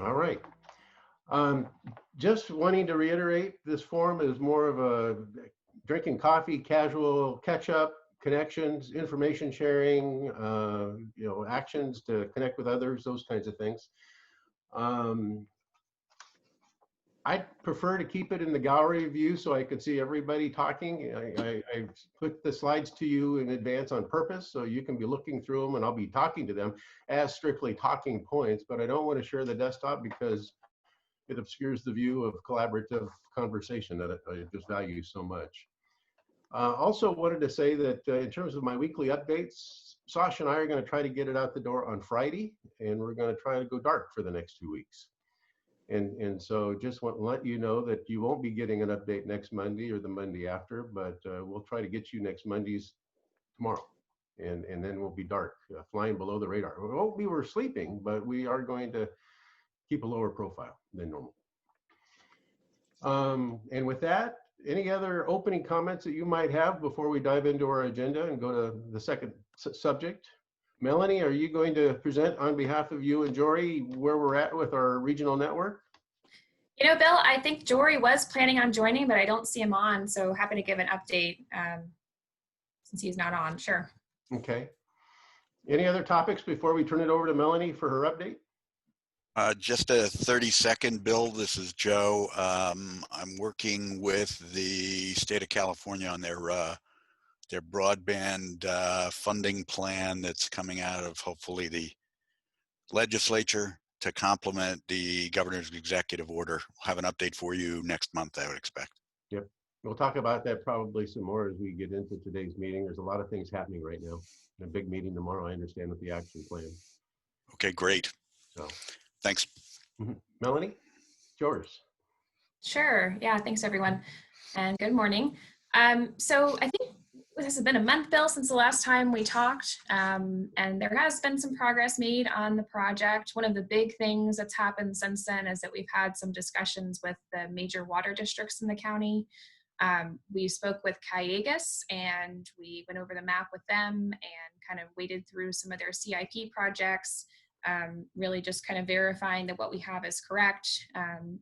All right. Just wanting to reiterate, this forum is more of a drinking coffee, casual catch up, connections, information sharing, actions to connect with others, those kinds of things. I prefer to keep it in the gallery view so I could see everybody talking. I put the slides to you in advance on purpose so you can be looking through them and I'll be talking to them as strictly talking points, but I don't want to share the desktop because it obscures the view of collaborative conversation that I just value so much. Also wanted to say that in terms of my weekly updates, Sasha and I are going to try to get it out the door on Friday, and we're going to try to go dark for the next 2 weeks. And so just want to let you know that you won't be getting an update next Monday or the Monday after, but we'll try to get you next Monday's tomorrow. And then we'll be dark, flying below the radar. We were sleeping, but we are going to keep a lower profile than normal. And with that, any other opening comments that you might have before we dive into our agenda and go to the second subject? Melanie, are you going to present on behalf of you and Jory where we're at with our regional network? You know, Bill, I think Jory was planning on joining, but I don't see him on, so happy to give an update since he's not on. Sure. Okay. Any other topics before we turn it over to Melanie for her update? Just a 30-second, Bill. This is Joe. I'm working with the state of California on their broadband funding plan that's coming out of hopefully the legislature to complement the governor's executive order. We'll have an update for you next month, I would expect. Yep. We'll talk about that probably some more as we get into today's meeting. There's a lot of things happening right now. A big meeting tomorrow, I understand, with the action plan. Okay, great. So. Thanks. Melanie, it's yours. Sure. Yeah, thanks everyone. And good morning. So I think this has been a month, Bill, since the last time we talked, and there has been some progress made on the project. One of the big things that's happened since then is that we've had some discussions with the major water districts in the county. We spoke with Cayugas and we went over the map with them and kind of waded through some of their CIP projects. Really just kind of verifying that what we have is correct.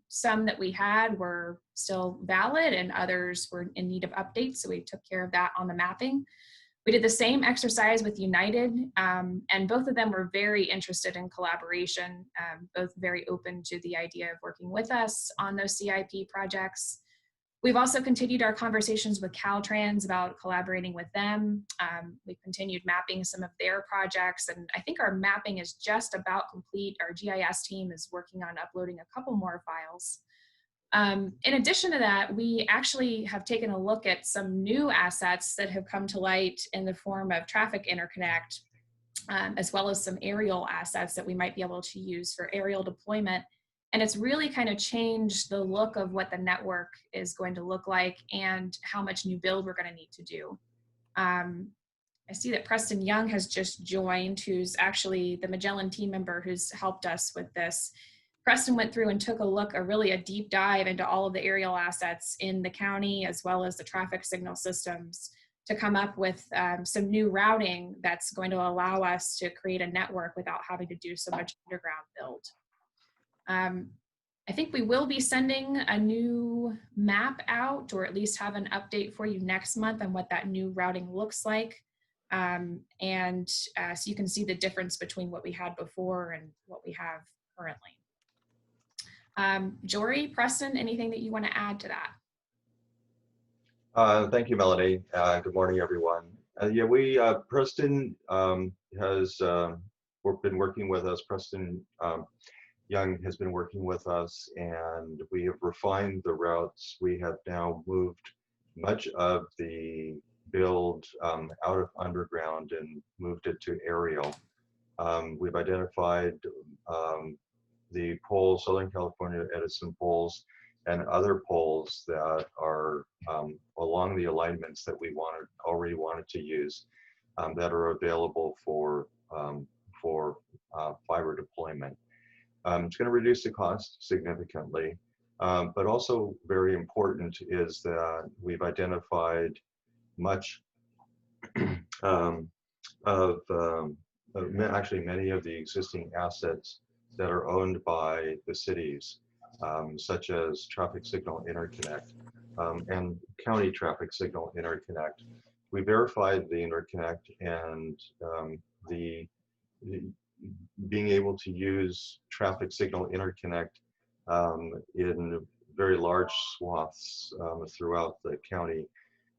Some that we had were still valid and others were in need of updates, so we took care of that on the mapping. We did the same exercise with United, and both of them were very interested in collaboration, both very open to the idea of working with us on those CIP projects. We've also continued our conversations with Caltrans about collaborating with them. We've continued mapping some of their projects, and I think our mapping is just about complete. Our GIS team is working on uploading a couple more files. In addition to that, we actually have taken a look at some new assets that have come to light in the form of traffic interconnect, as well as some aerial assets that we might be able to use for aerial deployment. And it's really kind of changed the look of what the network is going to look like and how much new build we're going to need to do. I see that Preston Young has just joined, who's actually the Magellan team member who's helped us with this. Preston went through and took a look, really a deep dive into all of the aerial assets in the county, as well as the traffic signal systems, to come up with some new routing that's going to allow us to create a network without having to do so much underground build. I think we will be sending a new map out, or at least have an update for you next month on what that new routing looks like. So you can see the difference between what we had before and what we have currently. Jory, Preston, anything that you want to add to that? Thank you, Melanie. Good morning, everyone. Preston has been working with us. Preston Young has been working with us, and we have refined the routes. We have now moved much of the build out of underground and moved it to aerial. We've identified the poles, Southern California Edison poles, and other poles that are along the alignments that we already wanted to use, that are available for fiber deployment. It's going to reduce the cost significantly, but also very important is that we've identified much actually many of the existing assets that are owned by the cities, such as traffic signal interconnect and county traffic signal interconnect. We verified the interconnect and the being able to use traffic signal interconnect in very large swaths throughout the county,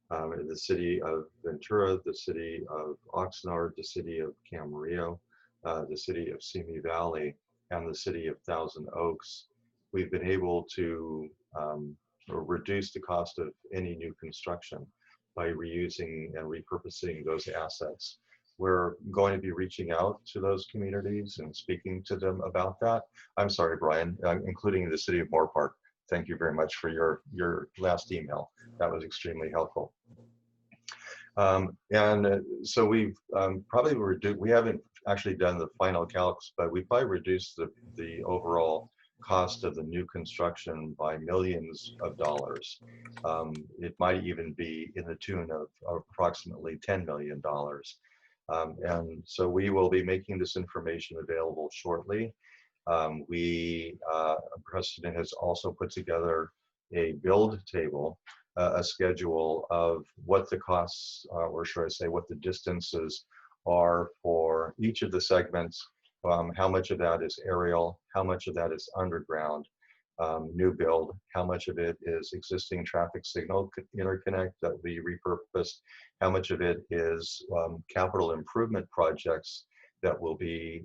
the city of Ventura, the city of Oxnard, the city of Camarillo, the city of Simi Valley, and the city of Thousand Oaks. We've been able to reduce the cost of any new construction by reusing and repurposing those assets. We're going to be reaching out to those communities and speaking to them about that. I'm sorry, Brian, including the city of Moorpark. Thank you very much for your last email. That was extremely helpful. So we've probably reduced, we haven't actually done the final calcs, but we probably reduced the overall cost of the new construction by millions of dollars. It might even be in the tune of approximately $10 million. And so we will be making this information available shortly. Preston has also put together a build table, a schedule of what the costs, or should I say, what the distances are for each of the segments, how much of that is aerial, how much of that is underground, new build, how much of it is existing traffic signal interconnect that we repurposed, how much of it is capital improvement projects that we'll be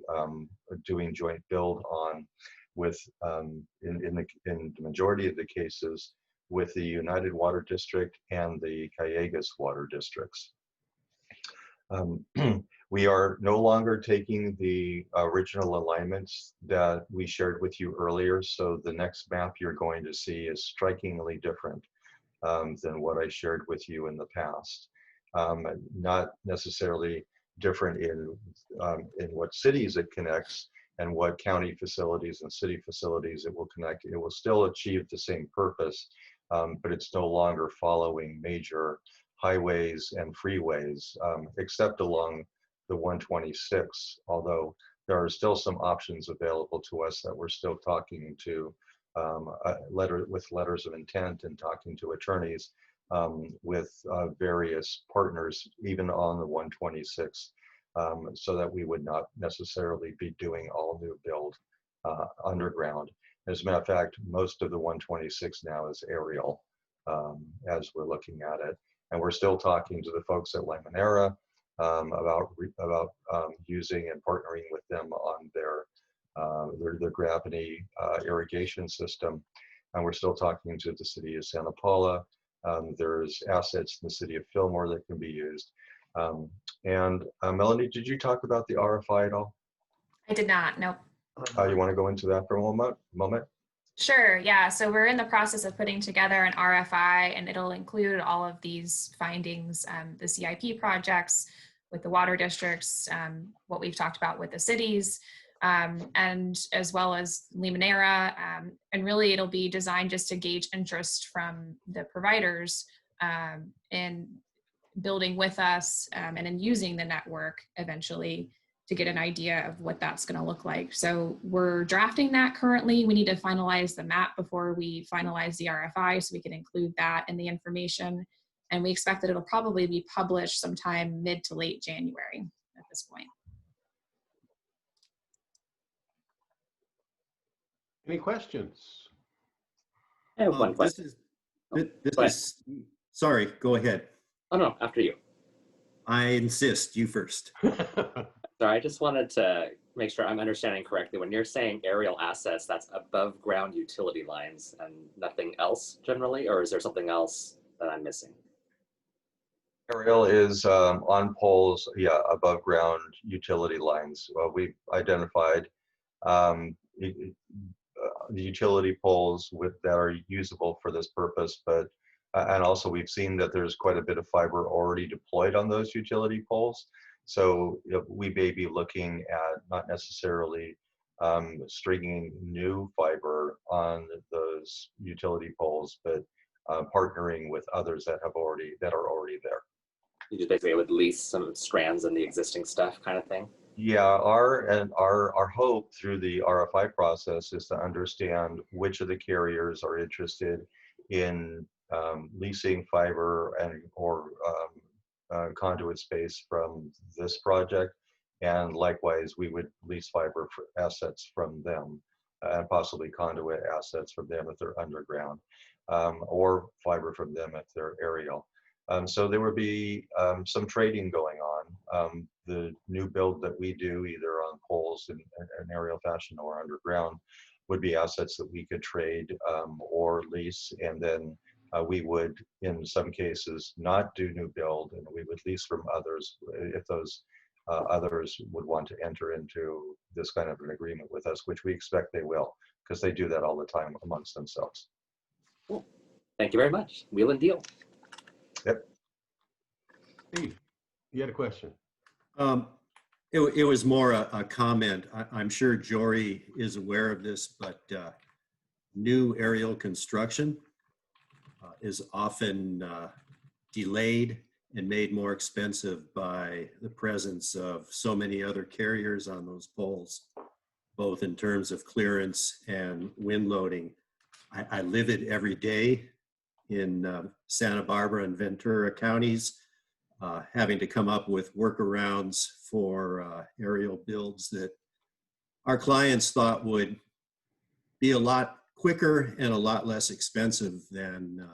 doing joint build on with, in the majority of the cases, with the United Water District and the Callegas Water Districts. We are no longer taking the original alignments that we shared with you earlier, so the next map you're going to see is strikingly different than what I shared with you in the past. Not necessarily different in what cities it connects and what county facilities and city facilities it will connect. It will still achieve the same purpose, but it's no longer following major highways and freeways, except along the 126, although there are still some options available to us that we're still talking to with letters of intent and talking to attorneys with various partners, even on the 126, so that we would not necessarily be doing all new build underground. As a matter of fact, most of the 126 now is aerial as we're looking at it. And we're still talking to the folks at Limoneira about using and partnering with them on their gravity irrigation system. And we're still talking to the city of Santa Paula. There's assets in the city of Fillmore that can be used. Melanie, did you talk about the RFI at all? I did not, nope. You want to go into that for a moment? Sure, yeah. So we're in the process of putting together an RFI, and it'll include all of these findings, the CIP projects with the water districts, what we've talked about with the cities, and as well as Limoneira. And really it'll be designed just to gauge interest from the providers in building with us and in using the network eventually to get an idea of what that's going to look like. So we're drafting that currently. We need to finalize the map before we finalize the RFI so we can include that in the information. And we expect that it'll probably be published sometime mid to late January at this point. Any questions? I have one question. Sorry, go ahead. Oh no, after you. I insist, you first. Sorry, I just wanted to make sure I'm understanding correctly. When you're saying aerial assets, that's above ground utility lines and nothing else generally, or is there something else that I'm missing? Aerial is on poles, yeah, above ground utility lines. Well, we've identified the utility poles that are usable for this purpose, but and also we've seen that there's quite a bit of fiber already deployed on those utility poles. So we may be looking at not necessarily stringing new fiber on those utility poles, but partnering with others that are already there. You just basically would lease some strands in the existing stuff kind of thing? Yeah, our hope through the RFI process is to understand which of the carriers are interested in leasing fiber and or conduit space from this project, and likewise we would lease fiber for assets from them, and possibly conduit assets from them if they're underground, or fiber from them if they're aerial. So there would be some trading going on. The new build that we do, either on poles in an aerial fashion or underground, would be assets that we could trade or lease, and then we would, in some cases, not do new build, and we would lease from others if those others would want to enter into this kind of an agreement with us, which we expect they will, because they do that all the time amongst themselves. Cool. Thank you very much. Wheel and deal. Yep. Steve, you had a question. It was more a comment. I'm sure Jory is aware of this, but new aerial construction is often delayed and made more expensive by the presence of so many other carriers on those poles, both in terms of clearance and wind loading. I live it every day in Santa Barbara and Ventura counties, having to come up with workarounds for aerial builds that our clients thought would be a lot quicker and a lot less expensive than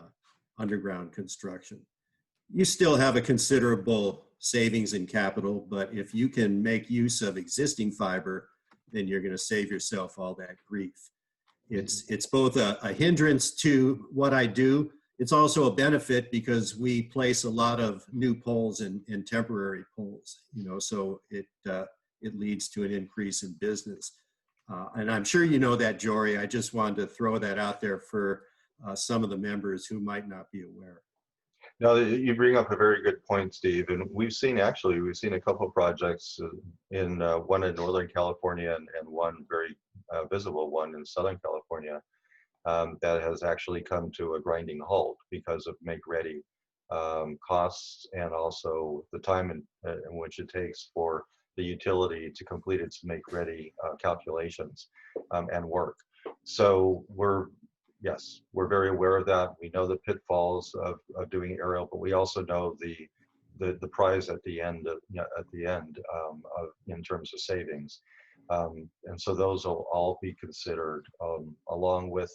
underground construction. You still have a considerable savings in capital, but if you can make use of existing fiber, then you're going to save yourself all that grief. It's both a hindrance to what I do. It's also a benefit because we place a lot of new poles in temporary poles, you know, so it leads to an increase in business. And I'm sure you know that, Jory. I just wanted to throw that out there for some of the members who might not be aware. No, you bring up a very good point, Steve. And we've seen a couple of projects in one in Northern California and one very visible one in Southern California that has actually come to a grinding halt because of make-ready costs, and also the time in which it takes for the utility to complete its make-ready calculations and work. So yes, we're very aware of that. We know the pitfalls of doing aerial, but we also know the prize at the end in terms of savings. And so those will all be considered along with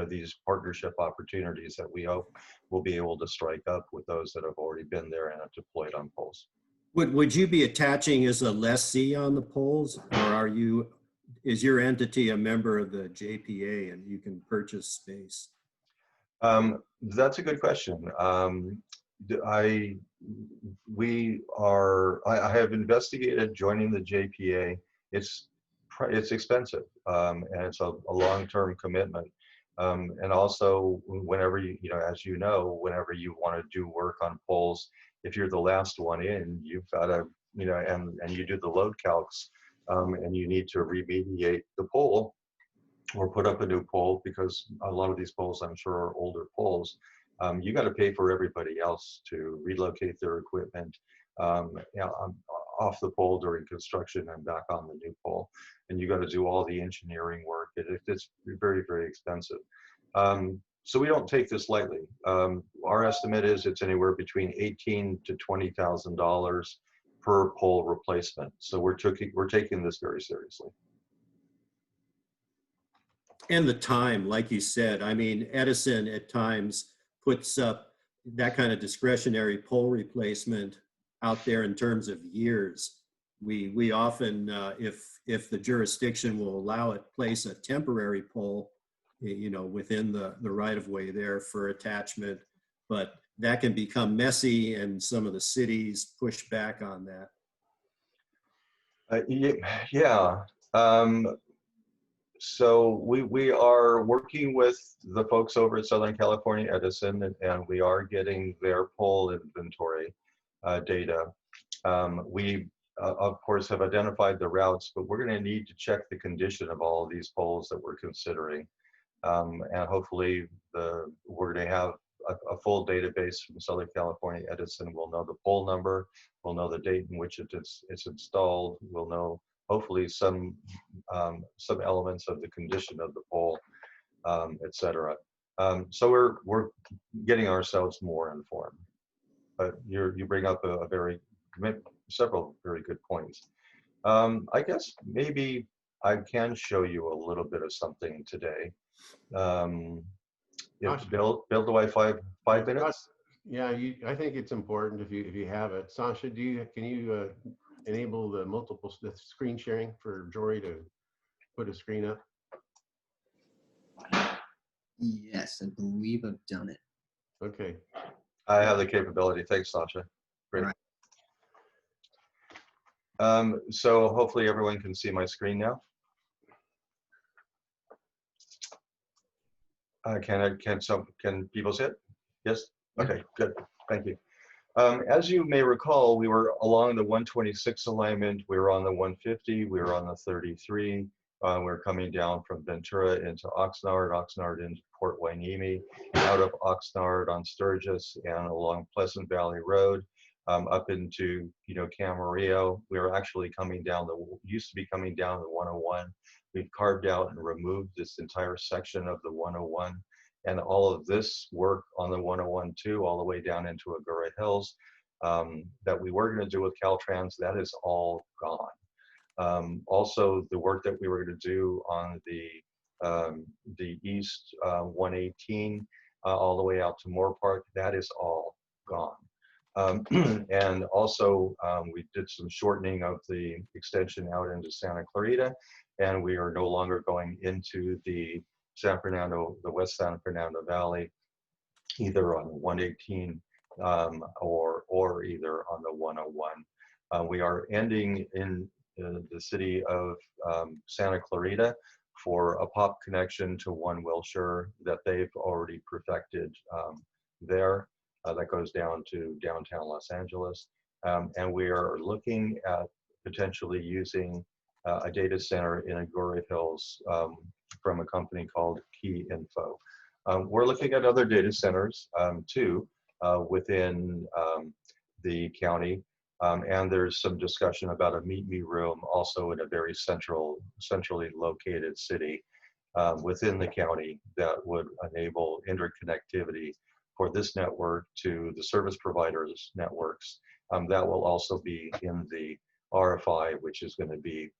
these partnership opportunities that we hope we'll be able to strike up with those that have already been there and have deployed on poles. Would you be attaching as a lessee on the poles, or is your entity a member of the JPA and you can purchase space? That's a good question. I have investigated joining the JPA. It's expensive, and it's a long-term commitment. And also, whenever as you know, whenever you want to do work on poles, if you're the last one in, you've got to, and you do the load calcs, and you need to remediate the pole or put up a new pole, because a lot of these poles, I'm sure, are older poles. You got to pay for everybody else to relocate their equipment off the pole during construction and back on the new pole. And you got to do all the engineering work. It's very, very expensive. So we don't take this lightly. Our estimate is it's anywhere between $18,000 to $20,000 per pole replacement. So we're taking this very seriously. And the time, like you said, I mean, Edison at times puts up that kind of discretionary pole replacement out there in terms of years. We often, if the jurisdiction will allow it, place a temporary pole, within the right of way there for attachment, but that can become messy, and some of the cities push back on that. Yeah. So we are working with the folks over at Southern California Edison, and we are getting their pole inventory data. We of course have identified the routes, but we're going to need to check the condition of all of these poles that we're considering. And hopefully we're going to have a full database from Southern California Edison. We'll know the pole number, we'll know the date in which it's installed, we'll know hopefully some elements of the condition of the pole, etc. So we're getting ourselves more informed. But you bring up several very good points. I guess maybe I can show you a little bit of something today. Bill, do I have 5 minutes? Yeah, I think it's important if you have it. Sasha, can you enable the screen sharing for Jory to put a screen up? Yes, I believe I've done it. Okay. I have the capability. Thanks, Sasha. Great. All right. So hopefully everyone can see my screen now. Can people see it? Yes? Okay, good. Thank you. As you may recall, we were along the 126 alignment, we were on the 150, we were on the 33. We were coming down from Ventura into Oxnard into Port Hueneme, out of Oxnard on Sturgis and along Pleasant Valley Road, up into Camarillo. We were actually used to be coming down the 101. We've carved out and removed this entire section of the 101. And all of this work on the 101 too, all the way down into Agoura Hills, that we were going to do with Caltrans, that is all gone. Also, the work that we were going to do on the east 118 all the way out to Moore Park, that is all gone. And also, we did some shortening of the extension out into Santa Clarita, and we are no longer going into the West San Fernando Valley, either on 118 or either on the 101. We are ending in the city of Santa Clarita for a POP connection to 1 Wilshire that they've already perfected there. That goes down to downtown Los Angeles. And we are looking at potentially using a data center in Agoura Hills from a company called Key Info. We're looking at other data centers too within the county. And there's some discussion about a meet me room also in a very centrally located city within the county that would enable interconnectivity for this network to the service providers networks. That will also be in the RFI, which is going to be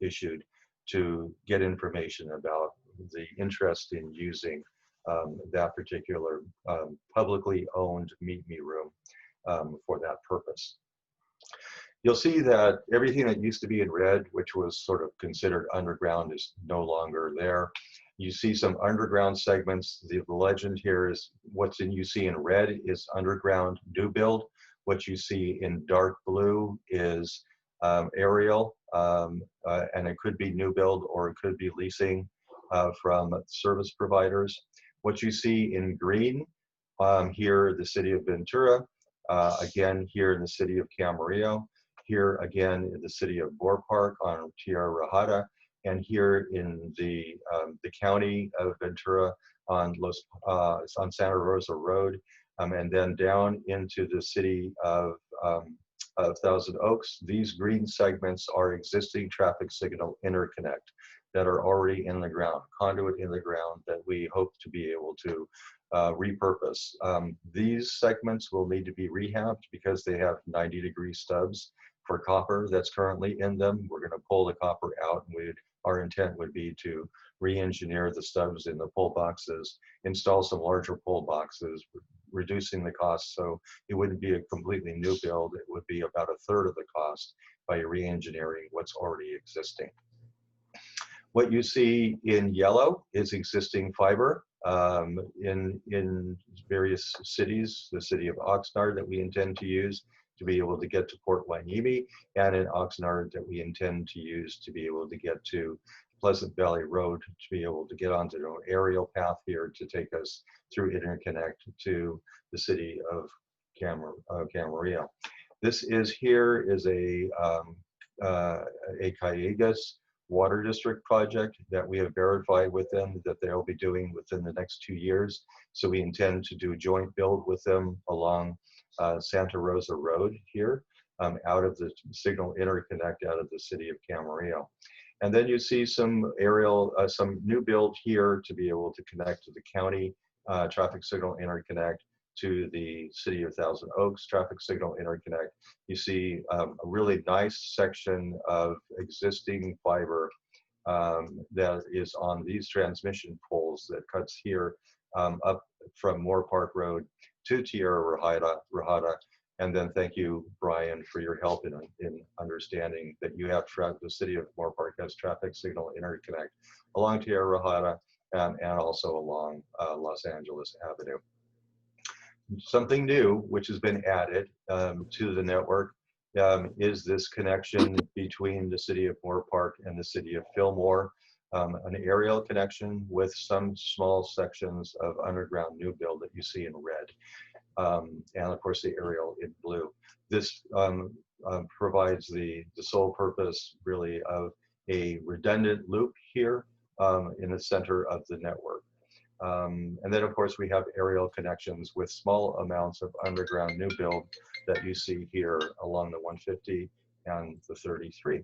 issued to get information about the interest in using that particular publicly owned meet me room for that purpose. You'll see that everything that used to be in red, which was sort of considered underground, is no longer there. You see some underground segments. The legend here is you see in red is underground new build. What you see in dark blue is aerial, and it could be new build or it could be leasing from service providers. What you see in green here, the city of Ventura, again here in the city of Camarillo, here again in the city of Moore Park on Tierra Rajada, and here in the county of Ventura on Santa Rosa Road, and then down into the city of Thousand Oaks. These green segments are existing traffic signal interconnect that are already in the ground, conduit in the ground that we hope to be able to repurpose. These segments will need to be rehabbed because they have 90-degree stubs for copper that's currently in them. We're going to pull the copper out, and our intent would be to re-engineer the stubs in the pull boxes, install some larger pull boxes, reducing the cost so it wouldn't be a completely new build. It would be about 1/3 of the cost by re-engineering what's already existing. What you see in yellow is existing fiber in various cities, the city of Oxnard that we intend to use to be able to get to Port Hueneme, and in Oxnard that we intend to use to be able to get to Pleasant Valley Road, to be able to get onto an aerial path here to take us through interconnect to the city of Camarillo. This is a Callegas, water district project that we have verified with them that they'll be doing within the next 2 years. So we intend to do joint build with them along Santa Rosa Road here, out of the signal interconnect out of the city of Camarillo. And then you see some aerial, some new build here to be able to connect to the county traffic signal interconnect, to the city of Thousand Oaks traffic signal interconnect. You see a really nice section of existing fiber that is on these transmission poles that cuts here up from Moore Park Road to Tierra Rajada. And then thank you, Brian, for your help in understanding that you have the city of Moore Park has traffic signal interconnect along Tierra Rajada and also along Los Angeles Avenue. Something new, which has been added to the network, is this connection between the city of Moore Park and the city of Fillmore, an aerial connection with some small sections of underground new build that you see in red, and of course the aerial in blue. This provides the sole purpose really of a redundant loop here in the center of the network. And then, of course, we have aerial connections with small amounts of underground new build that you see here along the 150 and the 33.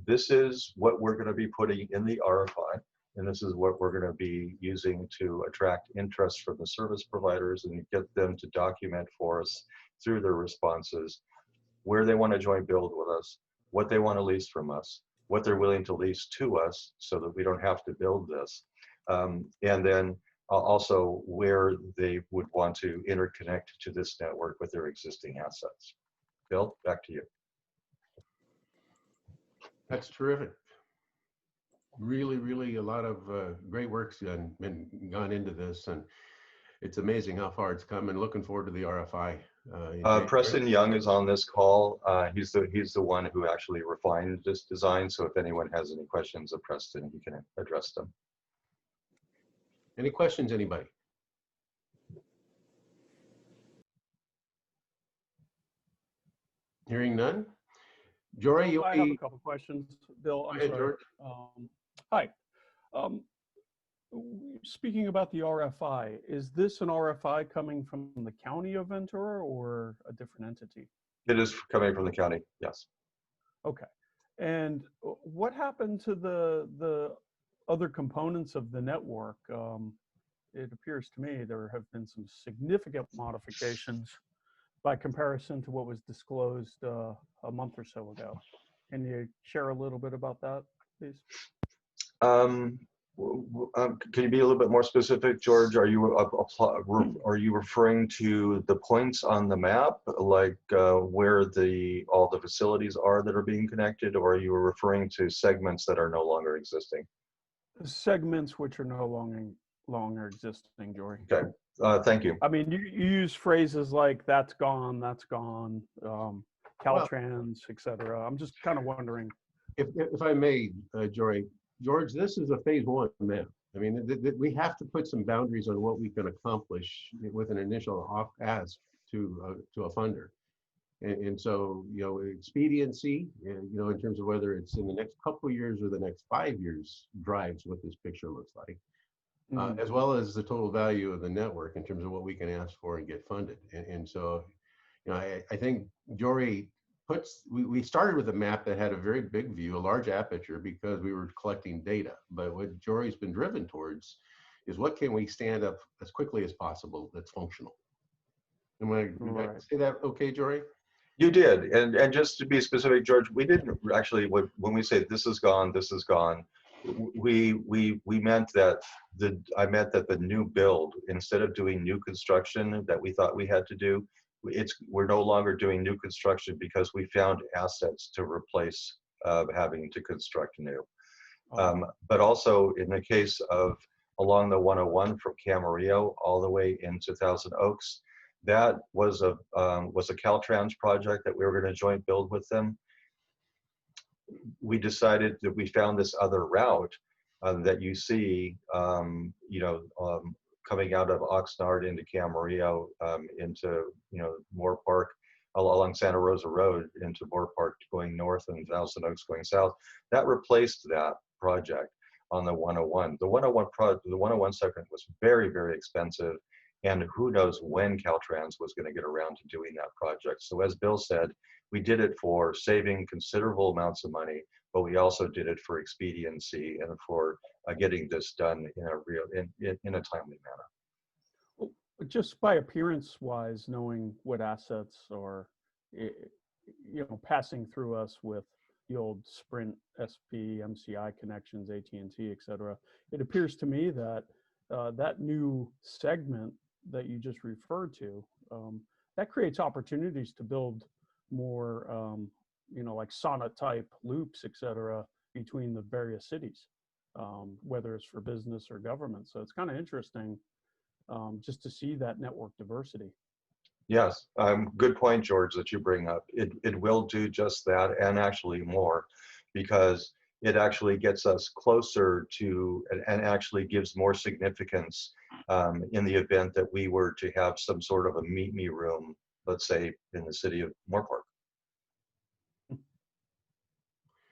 This is what we're going to be putting in the RFI, and this is what we're going to be using to attract interest from the service providers and get them to document for us through their responses where they want to join build with us, what they want to lease from us, what they're willing to lease to us so that we don't have to build this. And then also where they would want to interconnect to this network with their existing assets. Bill, back to you. That's terrific. Really, really a lot of great work's gone into this, and it's amazing how far it's come, and looking forward to the RFI. Preston Young is on this call. He's the one who actually refined this design. So if anyone has any questions of Preston, he can address them. Any questions, anybody? Hearing none. Jory, you'll I have a couple questions, Bill. I'm sorry. George. Hi. Speaking about the RFI, is this an RFI coming from the county of Ventura or a different entity? It is coming from the county, yes. Okay. And what happened to the other components of the network? It appears to me there have been some significant modifications by comparison to what was disclosed a month or so ago. Can you share a little bit about that, please? Can you be a little bit more specific, George? Are you referring to the points on the map, like where all the facilities are that are being connected, or are you referring to segments that are no longer existing? Segments which are no longer existing, Jory. Okay, thank you. I mean, you use phrases like "that's gone," Caltrans, etc. I'm just kind of wondering. If I may, Jory, George, this is a phase one map. I mean, we have to put some boundaries on what we can accomplish with an initial ask to a funder. And so, you know, expediency, you know, in terms of whether it's in the next couple of years or the next 5 years drives what this picture looks like, as well as the total value of the network in terms of what we can ask for and get funded. And so, you know, I think Jory we started with a map that had a very big view, a large aperture, because we were collecting data. But what Jory's been driven towards is what can we stand up as quickly as possible that's functional. Am I say that okay, Jory? You did, and just to be specific, George, we didn't actually, when we say this is gone, we meant that I meant that the new build, instead of doing new construction that we thought we had to do, we're no longer doing new construction because we found assets to replace having to construct new. But also in the case of along the 101 from Camarillo all the way into Thousand Oaks, that was a Caltrans project that we were going to joint build with them. We decided that we found this other route that you see, you know, coming out of Oxnard into Camarillo, into, you know, Moore Park, along Santa Rosa Road into Moore Park going north and Thousand Oaks going south. That replaced that project on the 101. The 101 segment was very, very expensive, and who knows when Caltrans was going to get around to doing that project. So as Bill said, we did it for saving considerable amounts of money, but we also did it for expediency and for getting this done in a timely manner. Well, just by appearance wise, knowing what assets are, passing through us with the old Sprint, SP, MCI connections, AT&T, et cetera, it appears to me that that new segment that you just referred to, that creates opportunities to build more, like SONA type loops, et cetera, between the various cities, whether it's for business or government. So it's kind of interesting just to see that network diversity. Yes, good point, George, that you bring up. It will do just that and actually more, because it actually gets us closer to and actually gives more significance in the event that we were to have some sort of a meet me room, let's say in the city of Moore Park.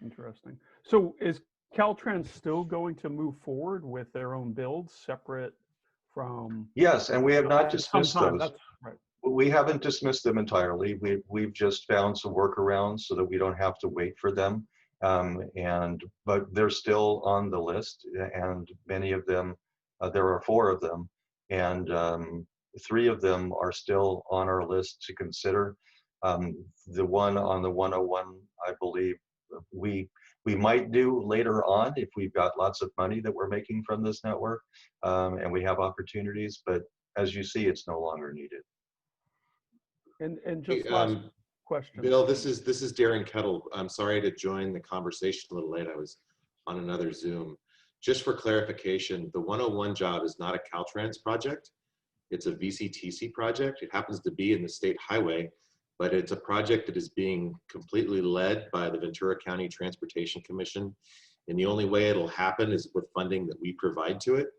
Interesting. So is Caltrans still going to move forward with their own builds separate from? Yes, and we have not dismissed those. That's right. We haven't dismissed them entirely. We've just found some workarounds so that we don't have to wait for them. But they're still on the list, and many of them, there are 4 of them, and 3 of them are still on our list to consider. The one on the 101, I believe, we might do later on if we've got lots of money that we're making from this network, and we have opportunities. But as you see, it's no longer needed. And just last question. Bill, this is Darren Kettle. I'm sorry to join the conversation a little late. I was on another Zoom. Just for clarification, the 101 job is not a Caltrans project. It's a VCTC project. It happens to be in the state highway, but it's a project that is being completely led by the Ventura County Transportation Commission. And the only way it'll happen is with funding that we provide to it.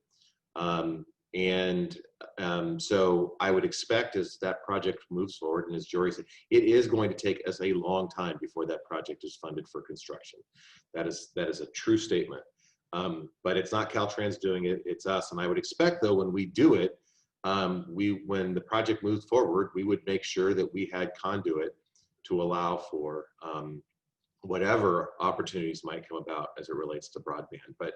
So I would expect as that project moves forward, and as Jory said, it is going to take us a long time before that project is funded for construction. That is a true statement. But it's not Caltrans doing it, it's us. And I would expect though, when we do it, when the project moves forward, we would make sure that we had conduit to allow for whatever opportunities might come about as it relates to broadband. But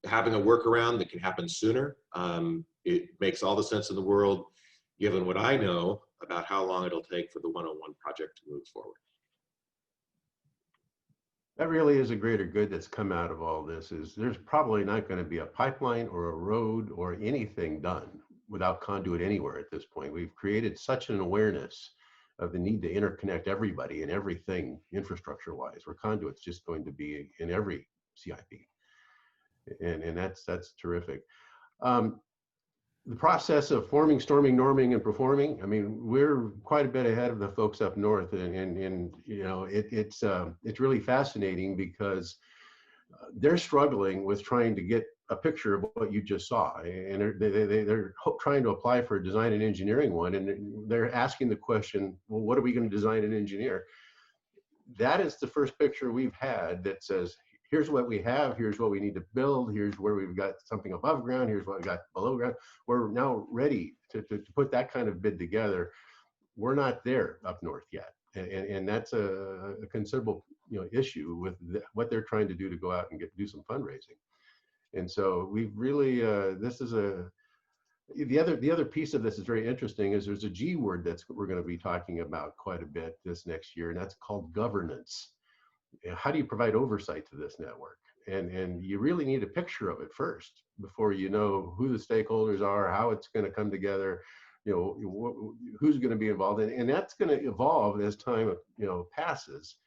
having a workaround that can happen sooner, it makes all the sense in the world, given what I know about how long it'll take for the 101 project to move forward. That really is a greater good that's come out of all this. Is there's probably not going to be a pipeline or a road or anything done without conduit anywhere at this point. We've created such an awareness of the need to interconnect everybody and everything infrastructure wise, where conduit's just going to be in every CIP. And that's terrific. The process of forming, storming, norming, and performing, I mean, we're quite a bit ahead of the folks up north, and you know, it's really fascinating because they're struggling with trying to get a picture of what you just saw, and they're trying to apply for a design and engineering one, and they're asking the question, well, what are we going to design and engineer? That is the first picture we've had that says, here's what we have, here's what we need to build, here's where we've got something above ground, here's what we got below ground. We're now ready to put that kind of bid together. We're not there up north yet. And that's a considerable issue with what they're trying to do to go out and do some fundraising. And so we've really, this is the other piece of this is very interesting is there's a G word we're going to be talking about quite a bit this next year, and that's called governance. How do you provide oversight to this network? And you really need a picture of it first before you know who the stakeholders are, how it's going to come together, who's going to be involved in, and that's going to evolve as time passes.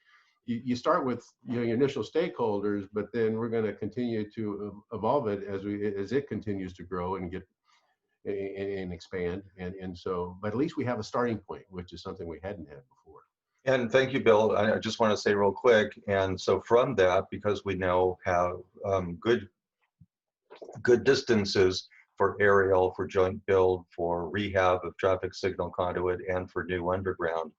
You start with your initial stakeholders, but then we're going to continue to evolve it as it continues to grow and get and expand. And so, but at least we have a starting point, which is something we hadn't had before. And thank you, Bill. I just want to say real quick. And so from that, because we now have good distances for aerial, for joint build, for rehab of traffic signal conduit, and for new underground.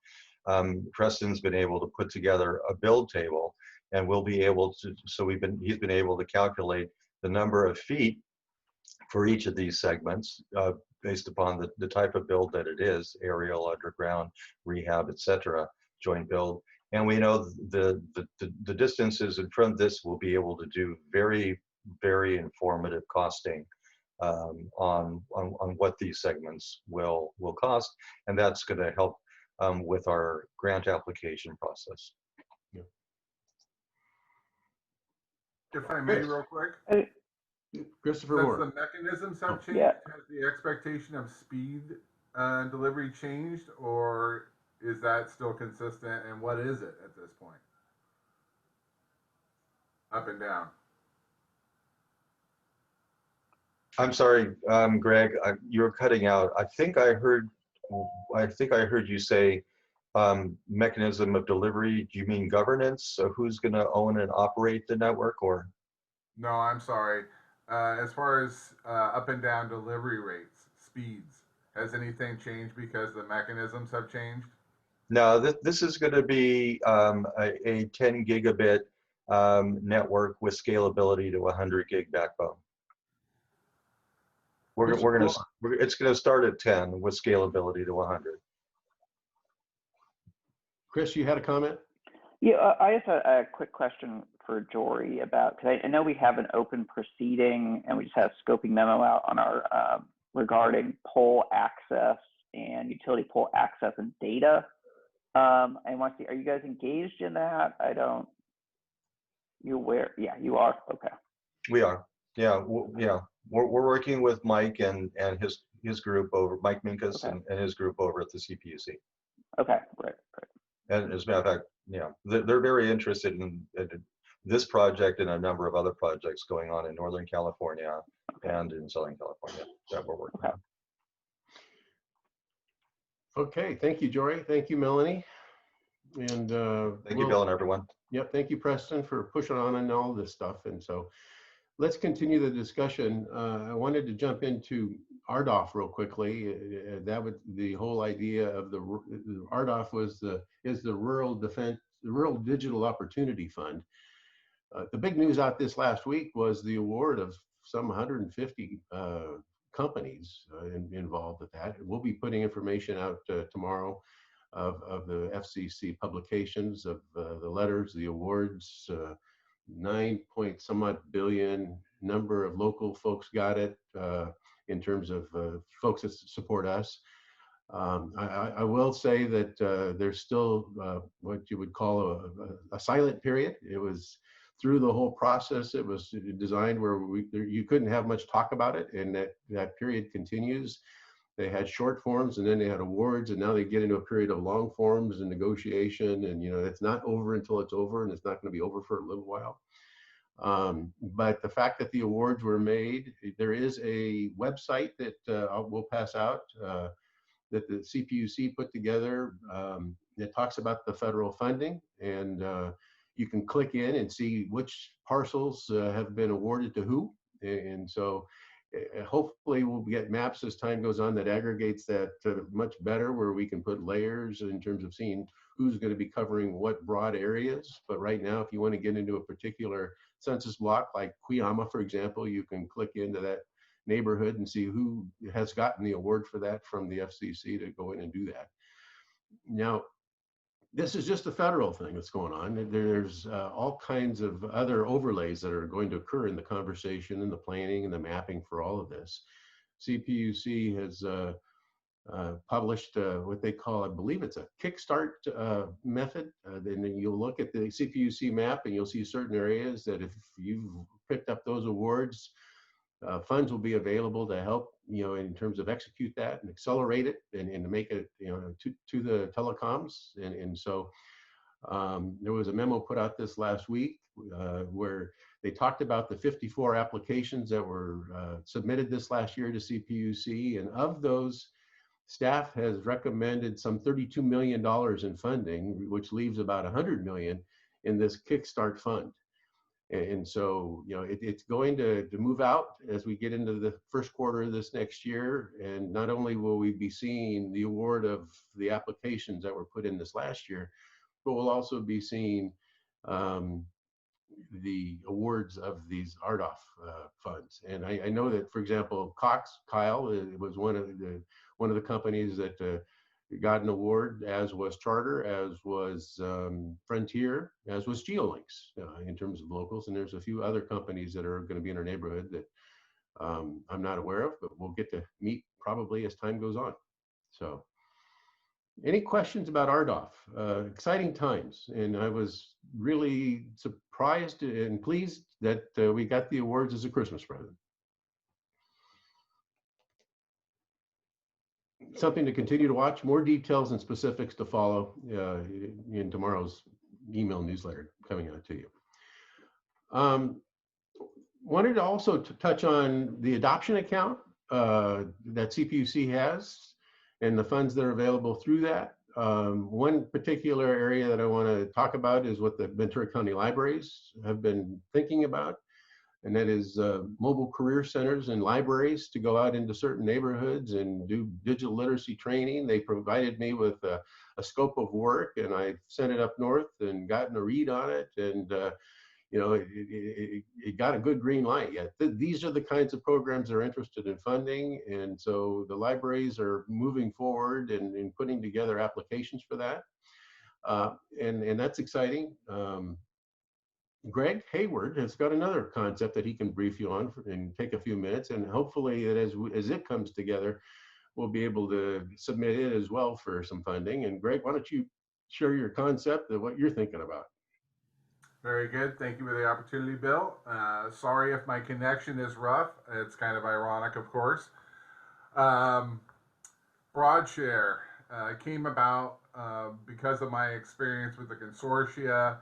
Preston's been able to put together a build table, and we'll be able to, so he's been able to calculate the number of feet for each of these segments based upon the type of build that it is, aerial, underground, rehab, etc., joint build. And we know the distances in front of this will be able to do very, very informative costing on what these segments will cost. And that's going to help with our grant application process. If I may, real quick. Christopher Since Moore. the mechanisms have changed, Yeah. has the expectation of speed and delivery changed, or is that still consistent? And what is it at this point? Up and down. I'm sorry, Greg, you were cutting out. I think I heard you say mechanism of delivery. Do you mean governance? So who's going to own and operate the network, or? No, I'm sorry. As far as up and down delivery rates, speeds, has anything changed because the mechanisms have changed? No, this is going to be a 10 gigabit network with scalability to 100 gig backbone. It's going to start at 10 with scalability to 100. Chris, you had a comment? Yeah, I have a quick question for Jory about, because I know we have an open proceeding and we just had a scoping memo out on our regarding pole access and utility pole access and data. I want to see, are you guys engaged in that? You aware? Yeah, you are. Okay. We are. Yeah, we're working with Mike and his group over, Mike Minkus, Okay. and his group over at the CPUC. Okay, great. And as a matter of fact, yeah, they're very interested in this project and a number of other projects going on in Northern California and in Southern California that we're working on. Okay, thank you, Jory. Thank you, Melanie. And thank you, Bill, and everyone. Yep, thank you, Preston, for pushing on all this stuff. And so let's continue the discussion. I wanted to jump into RDOF real quickly. That was the whole idea of the RDOF is the Rural Digital Opportunity Fund. The big news out this last week was the award of some 150 companies involved with that. We'll be putting information out tomorrow of the FCC publications of the letters, the awards. 9 point some odd billion number of local folks got it in terms of folks that support us. I will say that there's still what you would call a silent period. It was through the whole process. It was designed where you couldn't have much talk about it, and that period continues. They had short forms, and then they had awards, and now they get into a period of long forms and negotiation. And it's not over until it's over, and it's not going to be over for a little while. But the fact that the awards were made, there is a website that we'll pass out that the CPUC put together that talks about the federal funding, and you can click in and see which parcels have been awarded to who. And so hopefully we'll get maps as time goes on that aggregates that much better, where we can put layers in terms of seeing who's going to be covering what broad areas. But right now, if you want to get into a particular census block like Cuyama, for example, you can click into that neighborhood and see who has gotten the award for that from the FCC to go in and do that. Now, this is just a federal thing that's going on. There's all kinds of other overlays that are going to occur in the conversation and the planning and the mapping for all of this. CPUC has published what they call, I believe it's a kickstart method. Then you'll look at the CPUC map and you'll see certain areas that if you've picked up those awards, funds will be available to help, in terms of execute that and accelerate it and to make it, to the telecoms. And so there was a memo put out this last week where they talked about the 54 applications that were submitted this last year to CPUC. And of those, staff has recommended some $32 million in funding, which leaves about $100 million in this Kickstart fund. And so, it's going to move out as we get into the first quarter of this next year. And not only will we be seeing the award of the applications that were put in this last year, but we'll also be seeing the awards of these RDOF funds. And I know that, for example, Kyle was one of the companies that got an award, as was Charter, as was Frontier, as was GeoLinks in terms of locals. And there's a few other companies that are going to be in our neighborhood that I'm not aware of, but we'll get to meet probably as time goes on. So any questions about RDOF? Exciting times. And I was really surprised and pleased that we got the awards as a Christmas present. Something to continue to watch. More details and specifics to follow in tomorrow's email newsletter coming out to you. Wanted to also touch on the adoption account that CPUC has and the funds that are available through that. One particular area that I want to talk about is what the Ventura County Libraries have been thinking about, and that is mobile career centers and libraries to go out into certain neighborhoods and do digital literacy training. They provided me with a scope of work, and I sent it up north and gotten a read on it, and it got a good green light. Yeah, these are the kinds of programs they're interested in funding, and so the libraries are moving forward and putting together applications for that, and that's exciting. Greg Hayward has got another concept that he can brief you on and take a few minutes, and hopefully that as it comes together, we'll be able to submit it as well for some funding. And Greg, why don't you share your concept of what you're thinking about? Very good. Thank you for the opportunity, Bill. Sorry if my connection is rough. It's kind of ironic, of course. BroadShare came about because of my experience with the consortia.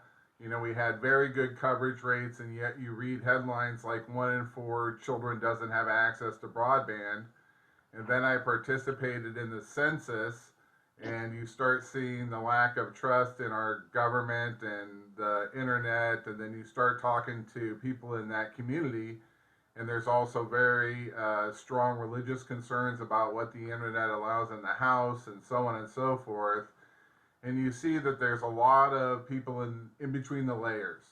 We had very good coverage rates, and yet you read headlines like 1 in 4 children doesn't have access to broadband. And then I participated in the census, and you start seeing the lack of trust in our government and the internet, and then you start talking to people in that community, and there's also very strong religious concerns about what the internet allows in the house and so on and so forth. And you see that there's a lot of people in between the layers,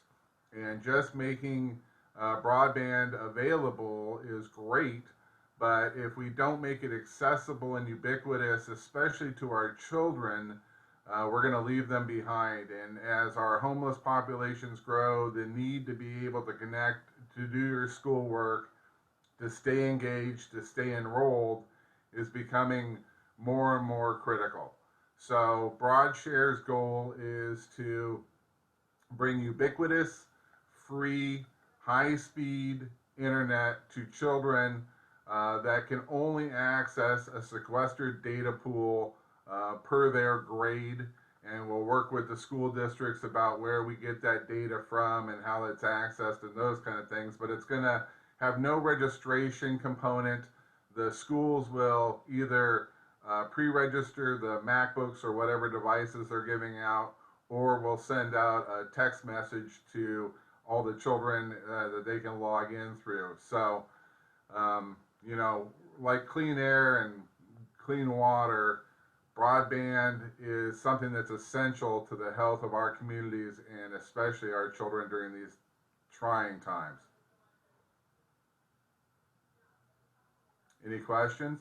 and just making broadband available is great. But if we don't make it accessible and ubiquitous, especially to our children, we're going to leave them behind. And as our homeless populations grow, the need to be able to connect, to do your schoolwork, to stay engaged, to stay enrolled is becoming more and more critical. So BroadShare's goal is to bring ubiquitous, free, high-speed internet to children that can only access a sequestered data pool per their grade, and we'll work with the school districts about where we get that data from and how it's accessed and those kind of things. But it's going to have no registration component. The schools will either pre-register the MacBooks or whatever devices they're giving out, or we'll send out a text message to all the children that they can log in through. So like clean air and clean water, broadband is something that's essential to the health of our communities and especially our children during these trying times. Any questions?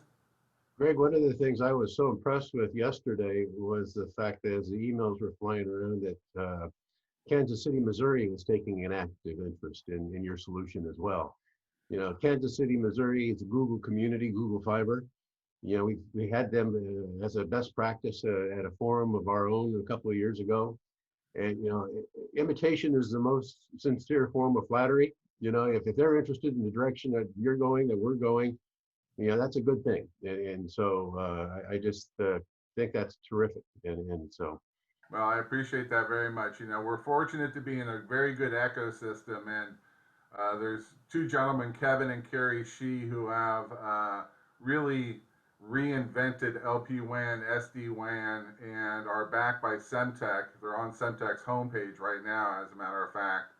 Greg, one of the things I was so impressed with yesterday was the fact that as the emails were flying around that Kansas City, Missouri was taking an active interest in your solution as well. Kansas City, Missouri, it's a Google community, Google Fiber. We had them as a best practice at a forum of our own a couple of years ago. And, imitation is the most sincere form of flattery. If they're interested in the direction that you're going, that we're going, that's a good thing. And so I just think that's terrific. And so. Well, I appreciate that very much. We're fortunate to be in a very good ecosystem, and there's two gentlemen, Kevin and Carrie Shee, who have really reinvented LP-WAN, SD-WAN, and are backed by Semtech. They're on Semtech's homepage right now, as a matter of fact.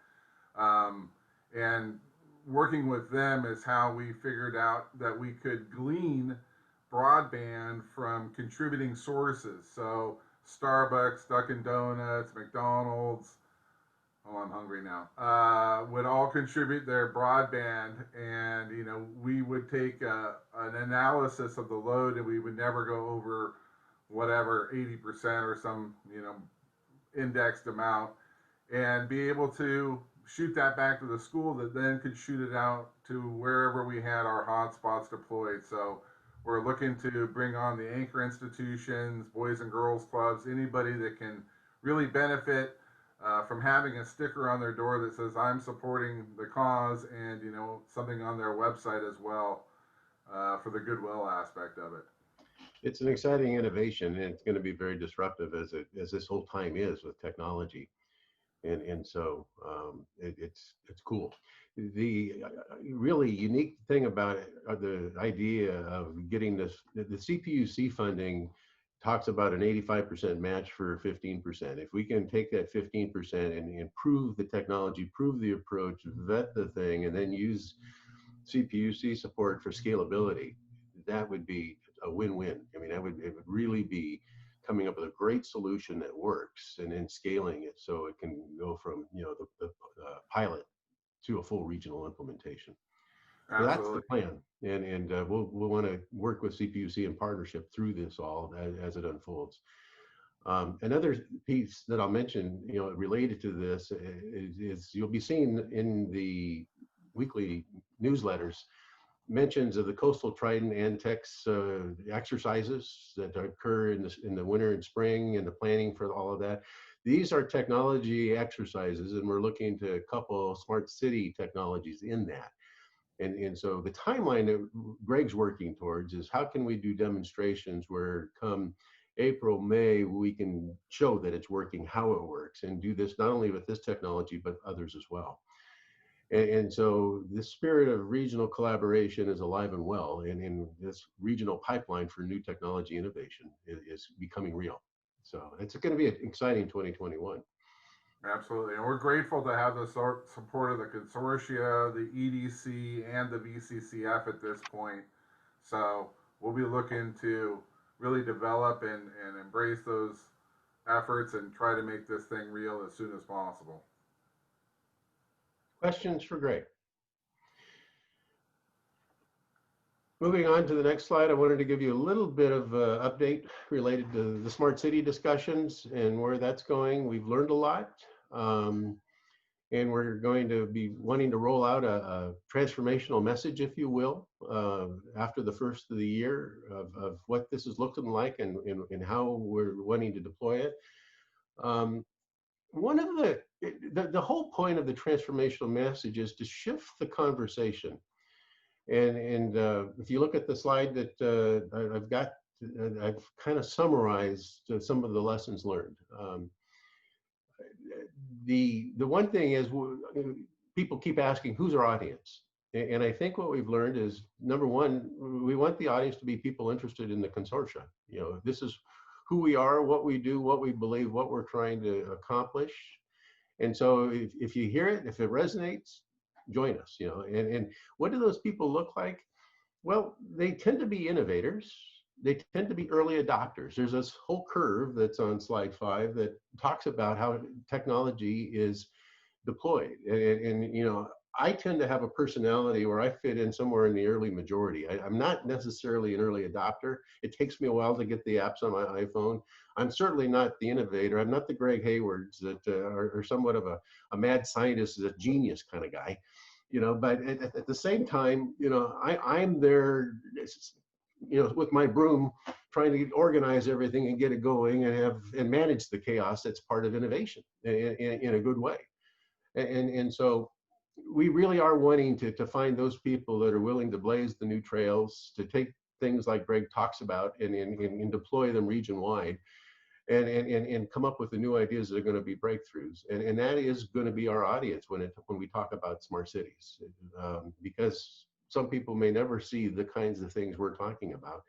And working with them is how we figured out that we could glean broadband from contributing sources. So Starbucks, Dunkin' Donuts, McDonald's, oh, I'm hungry now, would all contribute their broadband. And, you know, we would take an analysis of the load, and we would never go over whatever 80% or some, you know, indexed amount, and be able to shoot that back to the school that then could shoot it out to wherever we had our hotspots deployed. So we're looking to bring on the anchor institutions, boys and girls clubs, anybody that can really benefit from having a sticker on their door that says I'm supporting the cause, and, you know, something on their website as well for the goodwill aspect of it. It's an exciting innovation, and it's going to be very disruptive as this whole time is with technology. And so it's cool. The really unique thing about it, the idea of getting this, the CPUC funding talks about an 85% match for 15%. If we can take that 15% and improve the technology, prove the approach, vet the thing, and then use CPUC support for scalability, that would be a win-win. I mean, it would really be coming up with a great solution that works, and then scaling it so it can go from, you know, the pilot to a full regional implementation. So that's the plan, and we'll want to work with CPUC in partnership through this all as it unfolds. Another piece that I'll mention, you know, related to this is you'll be seeing in the weekly newsletters mentions of the Coastal Trident Antex exercises that occur in the winter and spring, and the planning for all of that. These are technology exercises, and we're looking to couple smart city technologies in that. And so the timeline that Greg's working towards is how can we do demonstrations where come April, May, we can show that it's working, how it works, and do this not only with this technology, but others as well. And so the spirit of regional collaboration is alive and well, and this regional pipeline for new technology innovation is becoming real. So it's going to be an exciting 2021. Absolutely, and we're grateful to have the support of the consortia, the EDC, and the VCCF at this point. So we'll be looking to really develop and embrace those efforts and try to make this thing real as soon as possible. Questions for Greg? Moving on to the next slide, I wanted to give you a little bit of update related to the smart city discussions and where that's going. We've learned a lot, and we're going to be wanting to roll out a transformational message, if you will, after the first of the year of what this is looking like and how we're wanting to deploy it. One of the whole point of the transformational message is to shift the conversation. And if you look at the slide that I've got, I've kind of summarized some of the lessons learned. The one thing is people keep asking, who's our audience? And I think what we've learned is, number one, we want the audience to be people interested in the consortia. You know, this is who we are, what we do, what we believe, what we're trying to accomplish. And so if you hear it, if it resonates, join us, you know. And what do those people look like? Well, they tend to be innovators. They tend to be early adopters. There's this whole curve that's on slide 5 that talks about how technology is deployed. And you know, I tend to have a personality where I fit in somewhere in the early majority. I'm not necessarily an early adopter. It takes me a while to get the apps on my iPhone. I'm certainly not the innovator. I'm not the Greg Haywards that are somewhat of a mad scientist, a genius kind of guy, you know. But at the same time, you know, I'm there, you know, with my broom, trying to organize everything and get it going and manage the chaos that's part of innovation in a good way. And so we really are wanting to find those people that are willing to blaze the new trails, to take things like Greg talks about and deploy them region-wide, and come up with the new ideas that are going to be breakthroughs. And that is going to be our audience when we talk about smart cities, because some people may never see the kinds of things we're talking about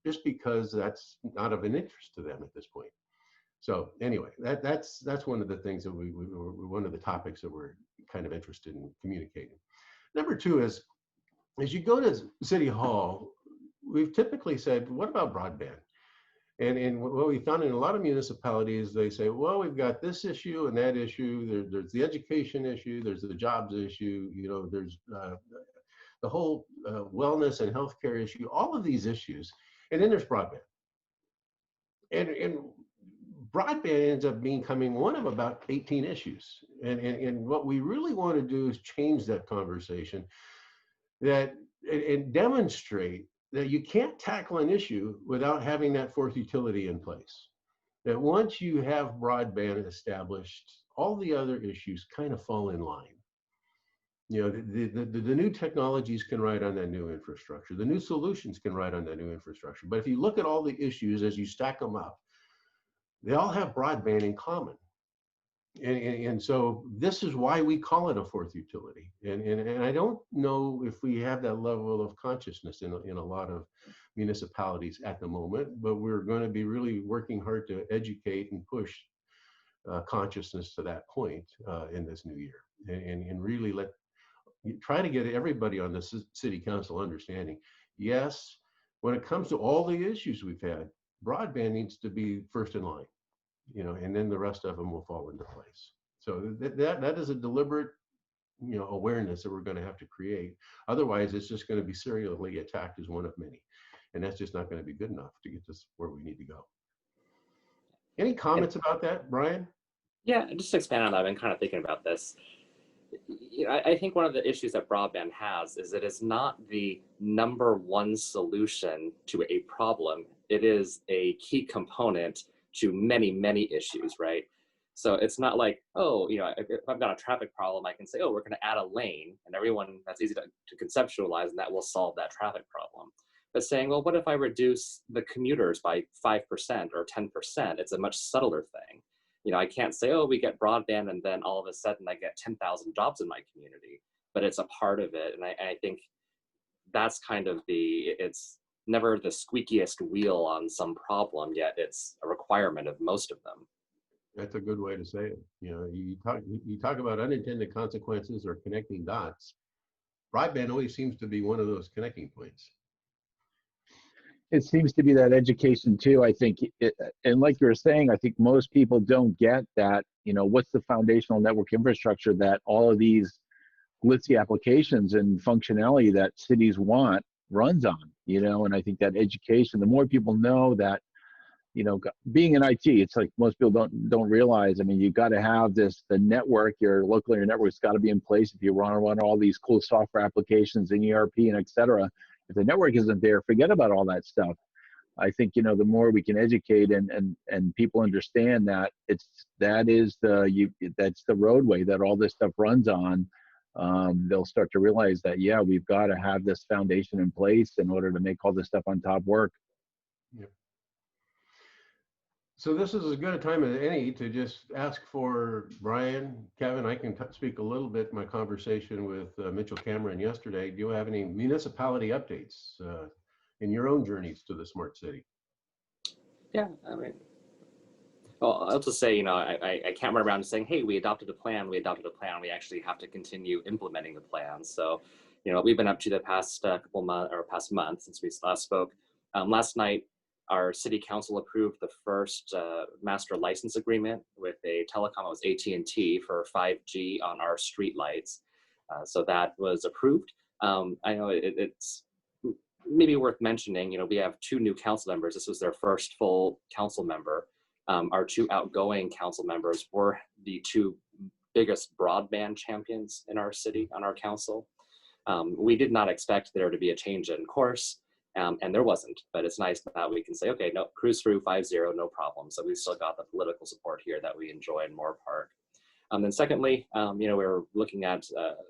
just because that's not of an interest to them at this point. So anyway, that's one of the things that one of the topics that we're kind of interested in communicating. Number two is, as you go to City Hall, we've typically said, what about broadband? And what we found in a lot of municipalities, they say, well, we've got this issue and that issue. There's the education issue. There's the jobs issue. You know, there's the whole wellness and healthcare issue. All of these issues, and then there's broadband. And broadband ends up becoming one of about 18 issues. And what we really want to do is change that conversation, and demonstrate that you can't tackle an issue without having that fourth utility in place. That once you have broadband established, all the other issues kind of fall in line. You know, the new technologies can ride on that new infrastructure. The new solutions can ride on that new infrastructure. But if you look at all the issues as you stack them up, they all have broadband in common. And so this is why we call it a fourth utility. And I don't know if we have that level of consciousness in a lot of municipalities at the moment, but we're going to be really working hard to educate and push consciousness to that point in this new year, and really try to get everybody on the city council understanding. Yes, when it comes to all the issues we've had, broadband needs to be first in line. You know, and then the rest of them will fall into place. So that is a deliberate, you know, awareness that we're going to have to create. Otherwise, it's just going to be serially attacked as one of many, and that's just not going to be good enough to get us where we need to go. Any comments about that, Brian? Yeah, just to expand on that, I've been kind of thinking about this. You know, I think one of the issues that broadband has is it is not the #1 solution to a problem. It is a key component to many, many issues, right? So it's not like, oh, you know, if I've got a traffic problem, I can say, oh, we're going to add a lane, and everyone, that's easy to conceptualize, and that will solve that traffic problem. But saying, well, what if I reduce the commuters by 5% or 10%? It's a much subtler thing. You know, I can't say, oh, we get broadband, and then all of a sudden I get 10,000 jobs in my community, but it's a part of it. And I think that's kind of it's never the squeakiest wheel on some problem, yet it's a requirement of most of them. That's a good way to say it. You know, you talk about unintended consequences or connecting dots. Broadband always seems to be one of those connecting points. It seems to be that education too. I think, and like you were saying, I think most people don't get that, you know, what's the foundational network infrastructure that all of these glitzy applications and functionality that cities want runs on, you know. And I think that education, the more people know that, you know, being in IT, it's like most people don't realize. I mean, you got to have the network, your local area network's got to be in place if you want to run all these cool software applications and ERP and et cetera. If the network isn't there, forget about all that stuff. I think, you know, the more we can educate and people understand that that's the roadway that all this stuff runs on, they'll start to realize that, yeah, we've got to have this foundation in place in order to make all this stuff on top work. Yep. So this is as good a time as any to just ask for Brian, Kevin. I can speak a little bit in my conversation with Mitchell Cameron yesterday. Do you have any municipality updates in your own journeys to the smart city? Yeah, I mean, well, I'll just say, you know, I can't run around saying, hey, we adopted a plan, we actually have to continue implementing the plan. So, you know, we've been up to the past past month since we last spoke. Last night, our city council approved the first master license agreement with a telecom, it was AT&T, for 5G on our street lights. So that was approved. I know it's maybe worth mentioning, you know, we have 2 new council members. This was their first full council member. Our 2 outgoing council members were the 2 biggest broadband champions in our city, on our council. We did not expect there to be a change in course, and there wasn't, but it's nice that we can say, okay, no, cruise through 5-0, no problem. So we've still got the political support here that we enjoy in Moore Park. Then secondly, you know, we're looking at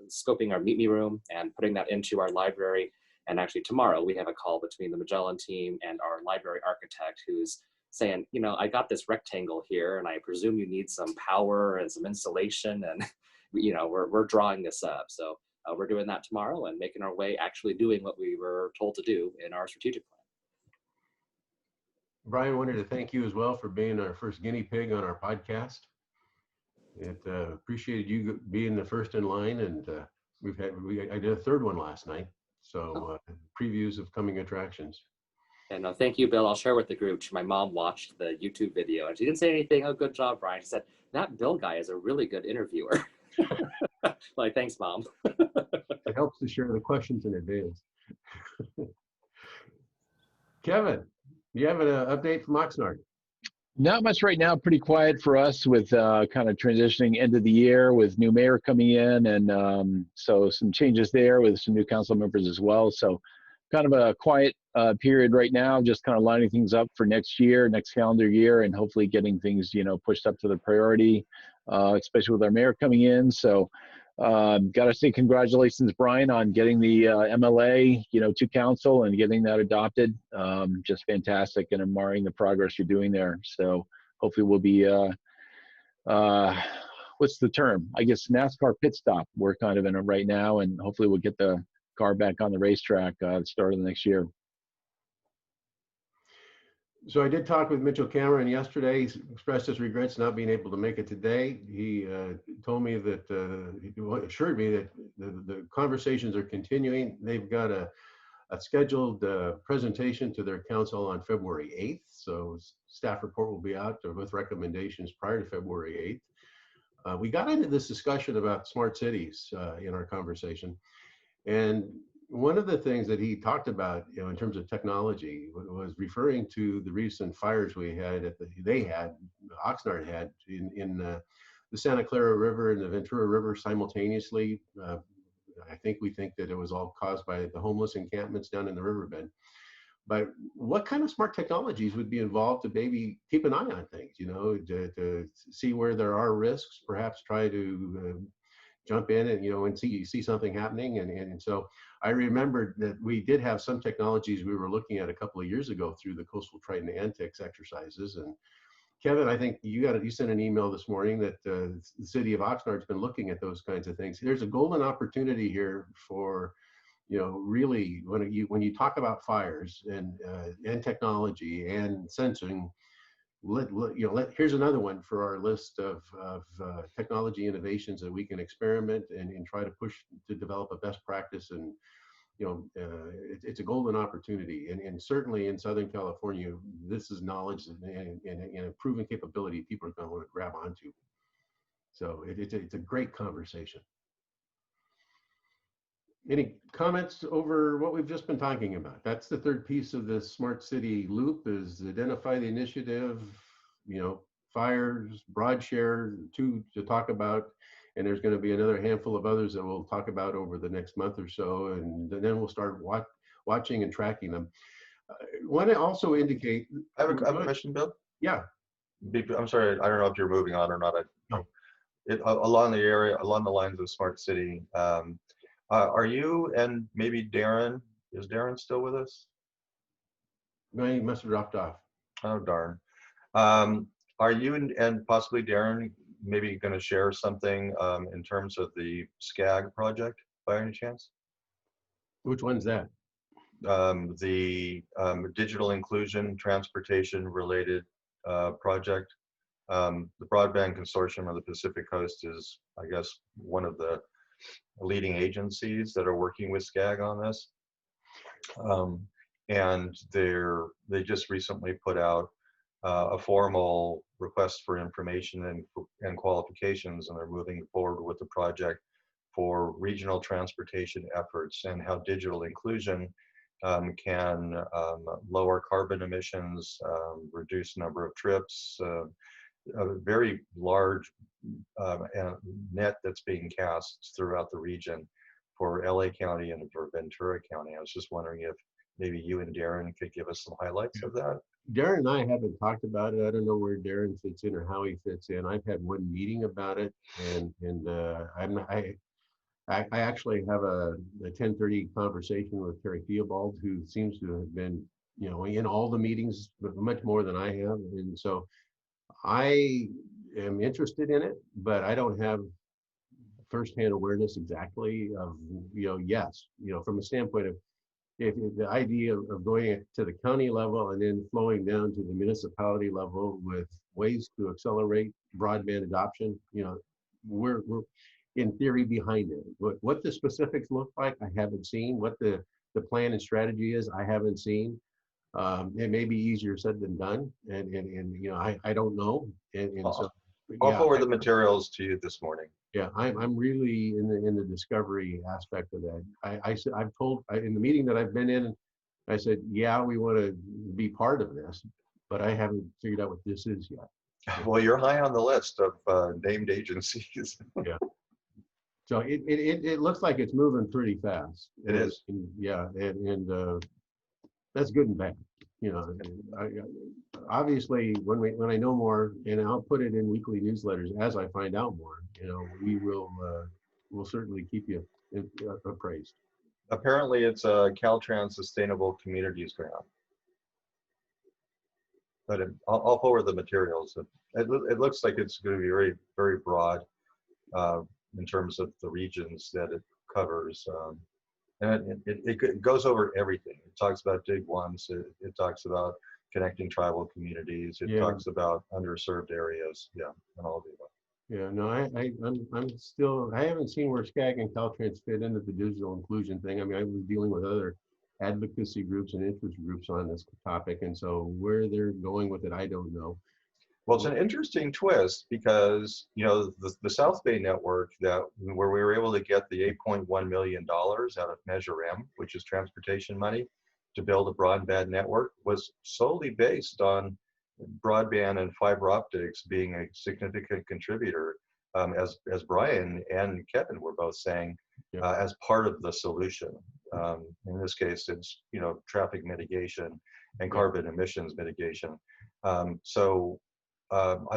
scoping our Meet Me room and putting that into our library. And actually tomorrow we have a call between the Magellan team and our library architect, who's saying, you know, I got this rectangle here and I presume you need some power and some insulation, and, you know, we're drawing this up. So we're doing that tomorrow and making our way actually doing what we were told to do in our strategic plan. Brian, wanted to thank you as well for being our first guinea pig on our podcast. It appreciated you being the first in line, and I did a third one last night. So previews of coming attractions. And no, thank you, Bill. I'll share with the group. My mom watched the YouTube video and she didn't say anything. Oh, good job, Brian. She said, that Bill guy is a really good interviewer. Like, thanks, Mom. It helps to share the questions in advance. Kevin, do you have an update from Oxnard? Not much right now. Pretty quiet for us with kind of transitioning end of the year with new mayor coming in, and so some changes there with some new council members as well. So kind of a quiet period right now, just kind of lining things up for next year, next calendar year, and hopefully getting things, you know, pushed up to the priority, especially with our mayor coming in. So got to say congratulations, Brian, on getting the MLA, you know, to council and getting that adopted. Just fantastic, and admiring the progress you're doing there. So hopefully we'll be, what's the term? I guess NASCAR pit stop. We're kind of in it right now, and hopefully we'll get the car back on the racetrack at the start of the next year. So I did talk with Mitchell Cameron yesterday. He expressed his regrets not being able to make it today. He told me that, he assured me that the conversations are continuing. They've got a scheduled presentation to their council on February 8th. So staff report will be out with recommendations prior to February 8th. We got into this discussion about smart cities in our conversation. And one of the things that he talked about, you know, in terms of technology was referring to the recent fires we had Oxnard had in the Santa Clara River and the Ventura River simultaneously. We think that it was all caused by the homeless encampments down in the riverbed. But what kind of smart technologies would be involved to maybe keep an eye on things, you know, to see where there are risks, perhaps try to jump in and, you know, and see something happening. And so I remembered that we did have some technologies we were looking at a couple of years ago through the Coastal Triton Antics exercises. And Kevin, I think you sent an email this morning that the city of Oxnard's been looking at those kinds of things. There's a golden opportunity here for, you know, really when you talk about fires and technology and sensing. Here's another one for our list of technology innovations that we can experiment and try to push to develop a best practice. And you know, it's a golden opportunity, and certainly in Southern California, this is knowledge and a proven capability people are going to want to grab onto. So it's a great conversation. Any comments over what we've just been talking about? That's the third piece of this smart city loop, is identify the initiative, you know, fires, broad share, two to talk about, and there's going to be another handful of others that we'll talk about over the next month or so, and then we'll start watching and tracking them. Want to also indicate. I have a question, Bill. Yeah. I'm sorry, I don't know if you're moving on or not. Along the lines of smart city. Are you and maybe Darren, is Darren still with us? No, he must have dropped off. Oh, darn. Are you and possibly Darren maybe going to share something in terms of the SCAG project by any chance? Which one's that? The digital inclusion transportation related project. The Broadband Consortium of the Pacific Coast is, I guess, one of the leading agencies that are working with SCAG on this. And they just recently put out a formal request for information and qualifications, and they're moving forward with the project for regional transportation efforts and how digital inclusion can lower carbon emissions, reduce number of trips, a very large net that's being cast throughout the region for LA County and for Ventura County. I was just wondering if maybe you and Darren could give us some highlights of that. Darren and I haven't talked about it. I don't know where Darren fits in or how he fits in. I've had one meeting about it, and I actually have a 10:30 conversation with Terry Theobald, who seems to have been, you know, in all the meetings much more than I have, and so I am interested in it, but I don't have firsthand awareness exactly of, you know, yes, you know, from a standpoint of if the idea of going it to the county level and then flowing down to the municipality level with ways to accelerate broadband adoption, we're in theory behind it. What the specifics look like, I haven't seen. What the plan and strategy is, I haven't seen. It may be easier said than done, and I don't know, and so I'll yeah, forward the materials to you this morning. yeah, I'm really in the discovery aspect of that. I've told in the meeting that I've been in, I said, yeah, we want to be part of this, but I haven't figured out what this is yet. Well, you're high on the list of named agencies. Yeah. So it looks like it's moving pretty fast. It is. Yeah, and that's good and bad. I, obviously when I know more, and I'll put it in weekly newsletters as I find out more. We'll certainly keep you appraised. Apparently, it's a Caltrans Sustainable Communities grant. But I'll forward the materials. It looks like it's going to be very, very broad in terms of the regions that it covers. And it goes over everything. It talks about dig ones. It talks about connecting tribal communities. It talks about underserved areas. Yeah, and all of the above. Yeah, no, I'm still, I haven't seen where SCAG and Caltrans fit into the digital inclusion thing. I mean, I was dealing with other advocacy groups and interest groups on this topic, and so where they're going with it, I don't know. Well, it's an interesting twist because, the South Bay network where we were able to get the $8.1 million out of Measure M, which is transportation money, to build a broadband network, was solely based on broadband and fiber optics being a significant contributor, as Brian and Kevin were both saying, as part of the solution. In this case, it's traffic mitigation and carbon emissions mitigation. I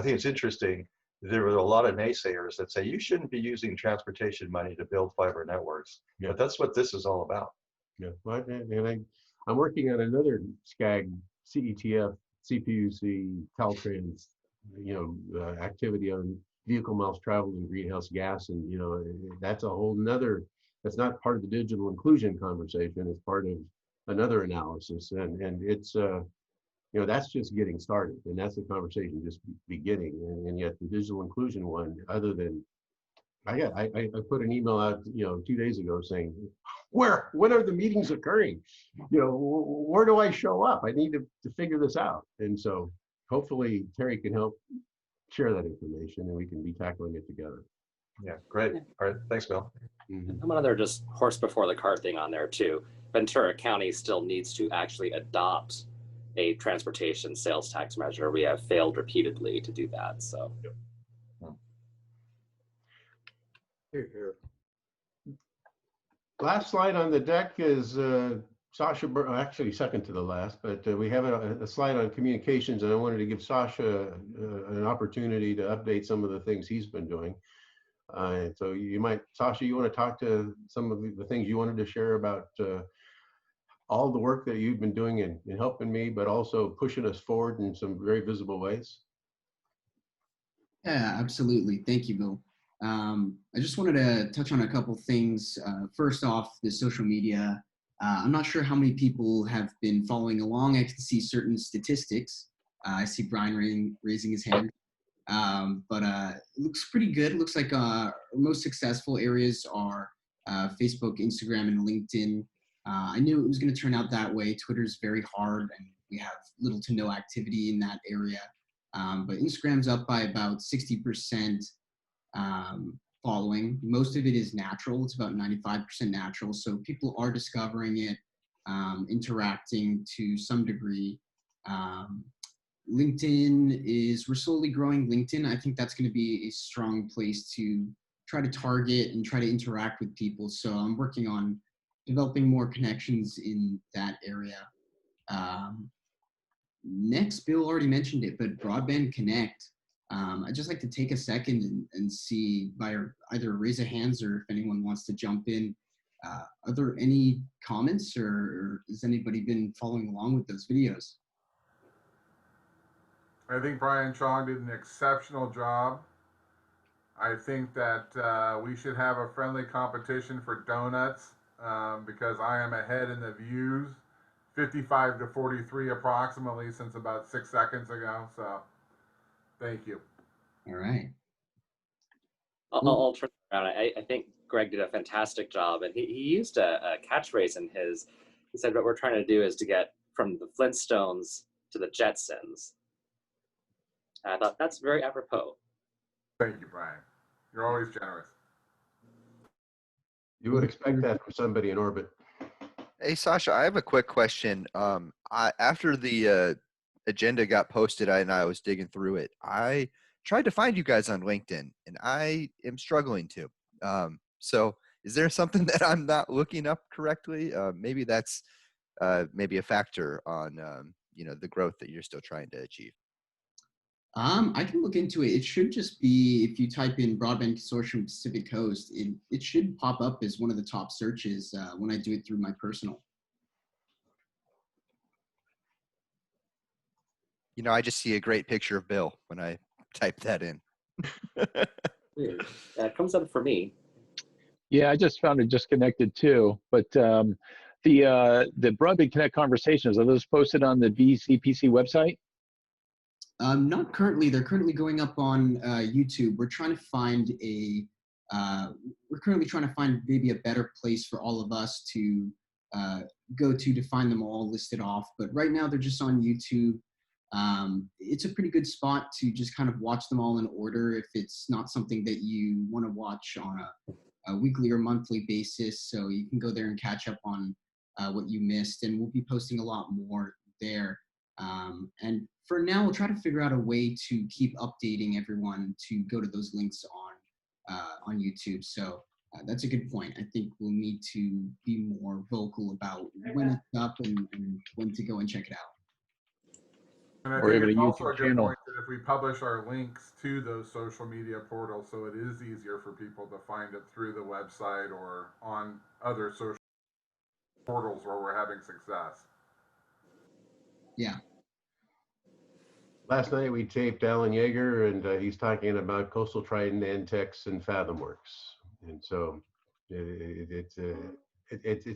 think it's interesting. There were a lot of naysayers that say you shouldn't be using transportation money to build fiber networks, but that's what this is all about. Yeah, well, and I'm working on another SCAG, CETF, CPUC, Caltrans, activity on vehicle miles traveled and greenhouse gas, and that's a whole nother. That's not part of the digital inclusion conversation. It's part of another analysis, and it's that's just getting started, and that's the conversation just beginning. And yet the digital inclusion one, other than I put an email out 2 days ago saying, when are the meetings occurring? Where do I show up? I need to figure this out. And so hopefully Terry can help share that information and we can be tackling it together. Yeah, great. All right, thanks, Bill. I'm another just horse before the cart thing on there too. Ventura County still needs to actually adopt a transportation sales tax measure. We have failed repeatedly to do that. So. Here. Last slide on the deck is Sasha, actually second to the last, but we have a slide on communications, and I wanted to give Sasha an opportunity to update some of the things he's been doing. So Sasha, you want to talk to some of the things you wanted to share about all the work that you've been doing in helping me, but also pushing us forward in some very visible ways? Yeah, absolutely. Thank you, Bill. I just wanted to touch on a couple things. First off, the social media. I'm not sure how many people have been following along. I can see certain statistics. I see Brian raising his hand. But it looks pretty good. It looks like our most successful areas are Facebook, Instagram, and LinkedIn. I knew it was going to turn out that way. Twitter's very hard, and we have little to no activity in that area. But Instagram's up by about 60% following. Most of it is natural. It's about 95% natural. So people are discovering it, interacting to some degree. LinkedIn we're slowly growing LinkedIn. I think that's going to be a strong place to try to target and try to interact with people. So I'm working on developing more connections in that area. Next, Bill already mentioned it, but Broadband Connect. I'd just like to take a second and see by either raise of hands or if anyone wants to jump in. Are there any comments or has anybody been following along with those videos? I think Brian Chong did an exceptional job. I think that we should have a friendly competition for donuts because I am ahead in the views, 55 to 43 approximately since about 6 seconds ago. So thank you. All right. I'll turn it around. I think Greg did a fantastic job, and he used a catchphrase in his. He said, "What we're trying to do is to get from the Flintstones to the Jetsons." And I thought that's very apropos. Thank you, Brian. You're always generous. You would expect that from somebody in orbit. Hey, Sasha, I have a quick question. After the agenda got posted and I was digging through it, I tried to find you guys on LinkedIn, and I am struggling to. So is there something that I'm not looking up correctly? Maybe that's maybe a factor on the growth that you're still trying to achieve. I can look into it. It should just be, if you type in Broadband Consortium Pacific Coast, it should pop up as one of the top searches when I do it through my personal. I just see a great picture of Bill when I type that in. Weird. It comes up for me. Yeah, I just found it just connected too. But the Broadband Connect conversations, are those posted on the BCPC website? Not currently. They're currently going up on YouTube. We're trying to find maybe a better place for all of us to go to find them all listed off. But right now they're just on YouTube. It's a pretty good spot to just kind of watch them all in order if it's not something that you want to watch on a weekly or monthly basis. So you can go there and catch up on what you missed, and we'll be posting a lot more there. And for now, we'll try to figure out a way to keep updating everyone to go to those links on YouTube. So that's a good point. I think we'll need to be more vocal about when it's up and when to go and check it out. And I Or think even it's a also YouTube a good channel. point that if we publish our links to those social media portals, so it is easier for people to find it through the website or on other social portals where we're having success. Yeah. Last night we taped Alan Yeager, and he's talking about Coastal Trident, Antex, and FathomWorks, and so it's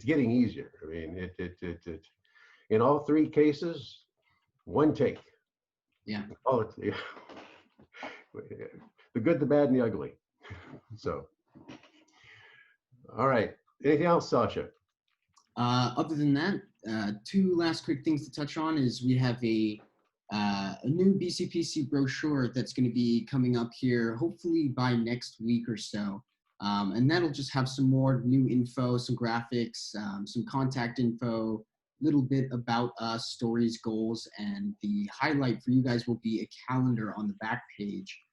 getting easier. I mean, in all three cases, one take. Yeah. Oh, the good, the bad, and the ugly. So, all right. Anything else, Sasha? Other than that, two last quick things to touch on is we have a new BCPC brochure that's going to be coming up here, hopefully by next week or so. And that'll just have some more new info, some graphics, some contact info, little bit about us, stories, goals, and the highlight for you guys will be a calendar on the back page,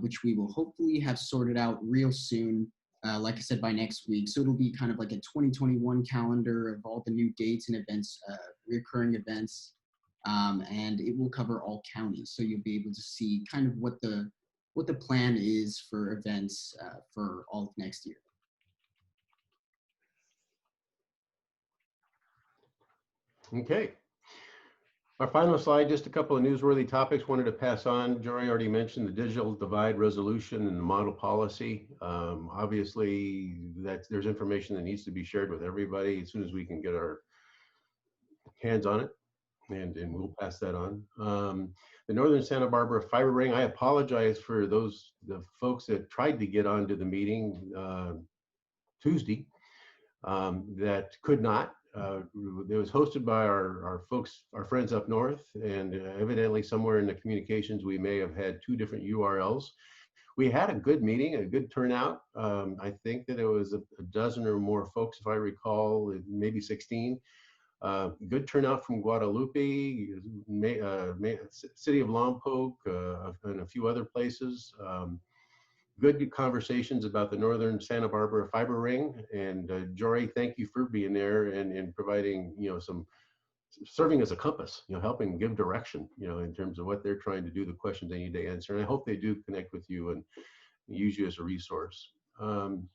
which we will hopefully have sorted out real soon. Like I said, by next week. So it'll be kind of like a 2021 calendar of all the new dates and events, recurring events, and it will cover all counties. So you'll be able to see kind of what the plan is for events for all of next year. Okay. Our final slide, just a couple of newsworthy topics wanted to pass on. Jory already mentioned the digital divide resolution and the model policy. Obviously, there's information that needs to be shared with everybody as soon as we can get our hands on it, and we'll pass that on. The Northern Santa Barbara Fiber Ring, I apologize for the folks that tried to get onto the meeting Tuesday that could not. It was hosted by our folks, our friends up north, and evidently somewhere in the communications we may have had two different URLs. We had a good meeting, a good turnout. I think that it was a dozen or more folks, if I recall, maybe 16. Good turnout from Guadalupe, city of Lompoc, and a few other places. Good conversations about the Northern Santa Barbara Fiber Ring. And Jory, thank you for being there and providing, serving as a compass, helping give direction, in terms of what they're trying to do, the questions they need to answer. And I hope they do connect with you and use you as a resource. And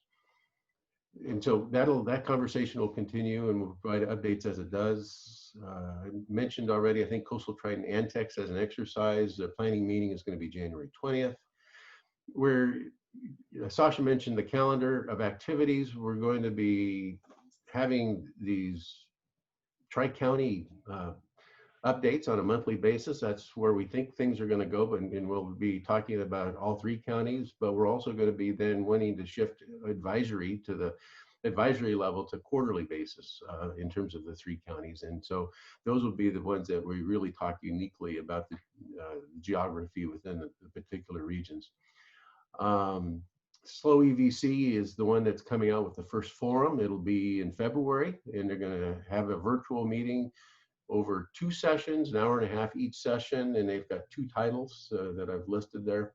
so that conversation will continue, and we'll provide updates as it does. I mentioned already, I think Coastal Trident Antex as an exercise. The planning meeting is going to be January 20th. Sasha mentioned the calendar of activities. We're going to be having these tri-county updates on a monthly basis. That's where we think things are going to go, and we'll be talking about all 3 counties, but we're also going to be then wanting to shift advisory to the advisory level to quarterly basis in terms of the 3 counties. And so those will be the ones that we really talk uniquely about the geography within the particular regions. Slow EVC is the one that's coming out with the first forum. It'll be in February, and they're going to have a virtual meeting over 2 sessions, an hour and a half each session, and they've got 2 titles that I've listed there.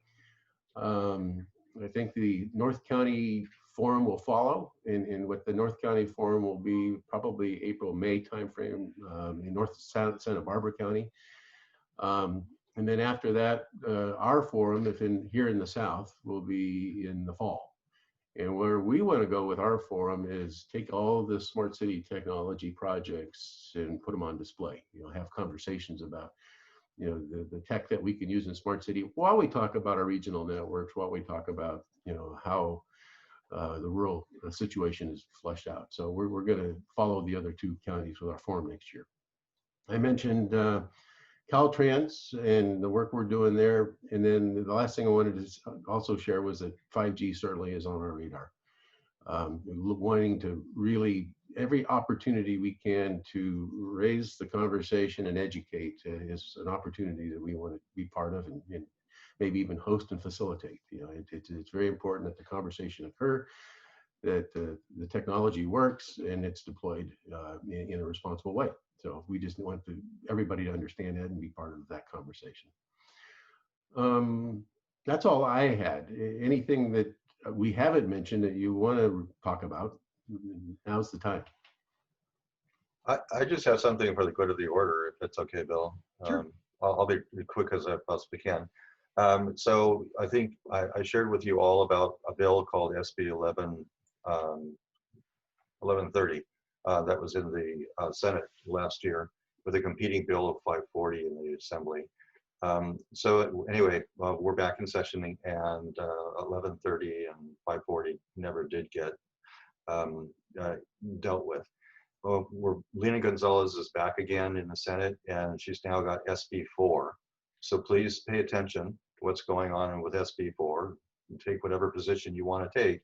I think the North County Forum will follow, and what the North County Forum will be probably April-May timeframe in North Santa Barbara County. And then after that, our forum, if here in the South, will be in the fall. And where we want to go with our forum is take all the smart city technology projects and put them on display. Have conversations about, the tech that we can use in smart city while we talk about our regional networks, while we talk about, how the rural situation is fleshed out. So we're going to follow the other 2 counties with our forum next year. I mentioned Caltrans and the work we're doing there. And then the last thing I wanted to also share was that 5G certainly is on our radar. Wanting to really, every opportunity we can to raise the conversation and educate is an opportunity that we want to be part of and maybe even host and facilitate. It's very important that the conversation occur, that the technology works and it's deployed in a responsible way. So we just want everybody to understand that and be part of that conversation. That's all I had. Anything that we haven't mentioned that you want to talk about, now's the time. I just have something for the good of the order, if it's okay, Bill. Sure. I'll be quick as I possibly can. So I think I shared with you all about a bill called SB 1130 that was in the Senate last year with a competing bill of 540 in the Assembly. So anyway, we're back in session, and 1130 and 540 never did get dealt with. Lena Gonzalez is back again in the Senate, and she's now got SB4. So please pay attention to what's going on with SB4 and take whatever position you want to take.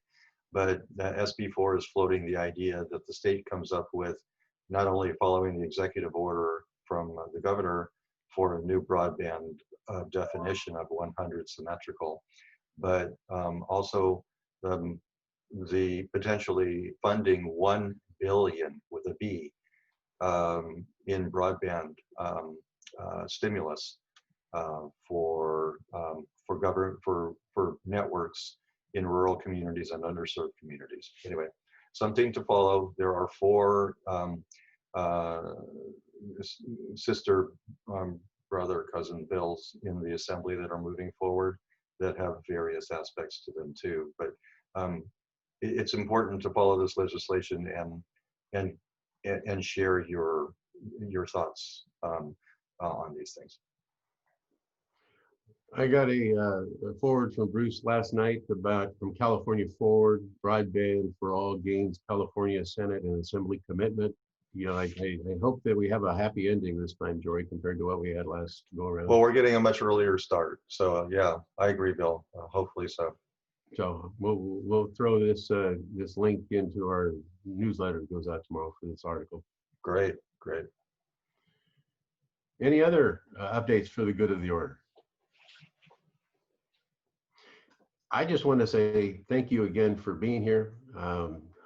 But that SB4 is floating the idea that the state comes up with not only following the executive order from the governor for a new broadband definition of 100 symmetrical, but also the potentially funding 1 billion with a B in broadband stimulus for networks in rural communities and underserved communities. Anyway, something to follow. There are 4 sister, brother, cousin bills in the Assembly that are moving forward that have various aspects to them too. But it's important to follow this legislation and share your thoughts on these things. I got a forward from Bruce last night from California Forward, Broadband for All gains California Senate and Assembly commitment. I hope that we have a happy ending this time, Jory, compared to what we had last go around. Well, we're getting a much earlier start. So yeah, I agree, Bill. Hopefully so. So we'll throw this link into our newsletter that goes out tomorrow for this article. Great, great. Any other updates for the good of the order? I just want to say thank you again for being here.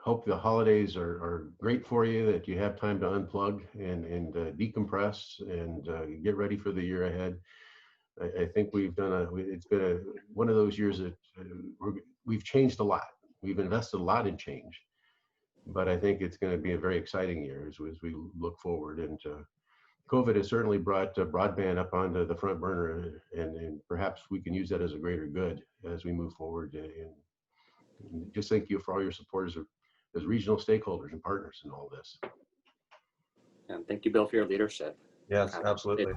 Hope the holidays are great for you, that you have time to unplug and decompress and get ready for the year ahead. I think it's been one of those years that we've changed a lot. We've invested a lot in change, but I think it's going to be a very exciting year as we look forward. And COVID has certainly brought broadband up onto the front burner, and perhaps we can use that as a greater good as we move forward. And just thank you for all your support as regional stakeholders and partners in all this. And thank you, Bill, for your leadership. Yes, absolutely.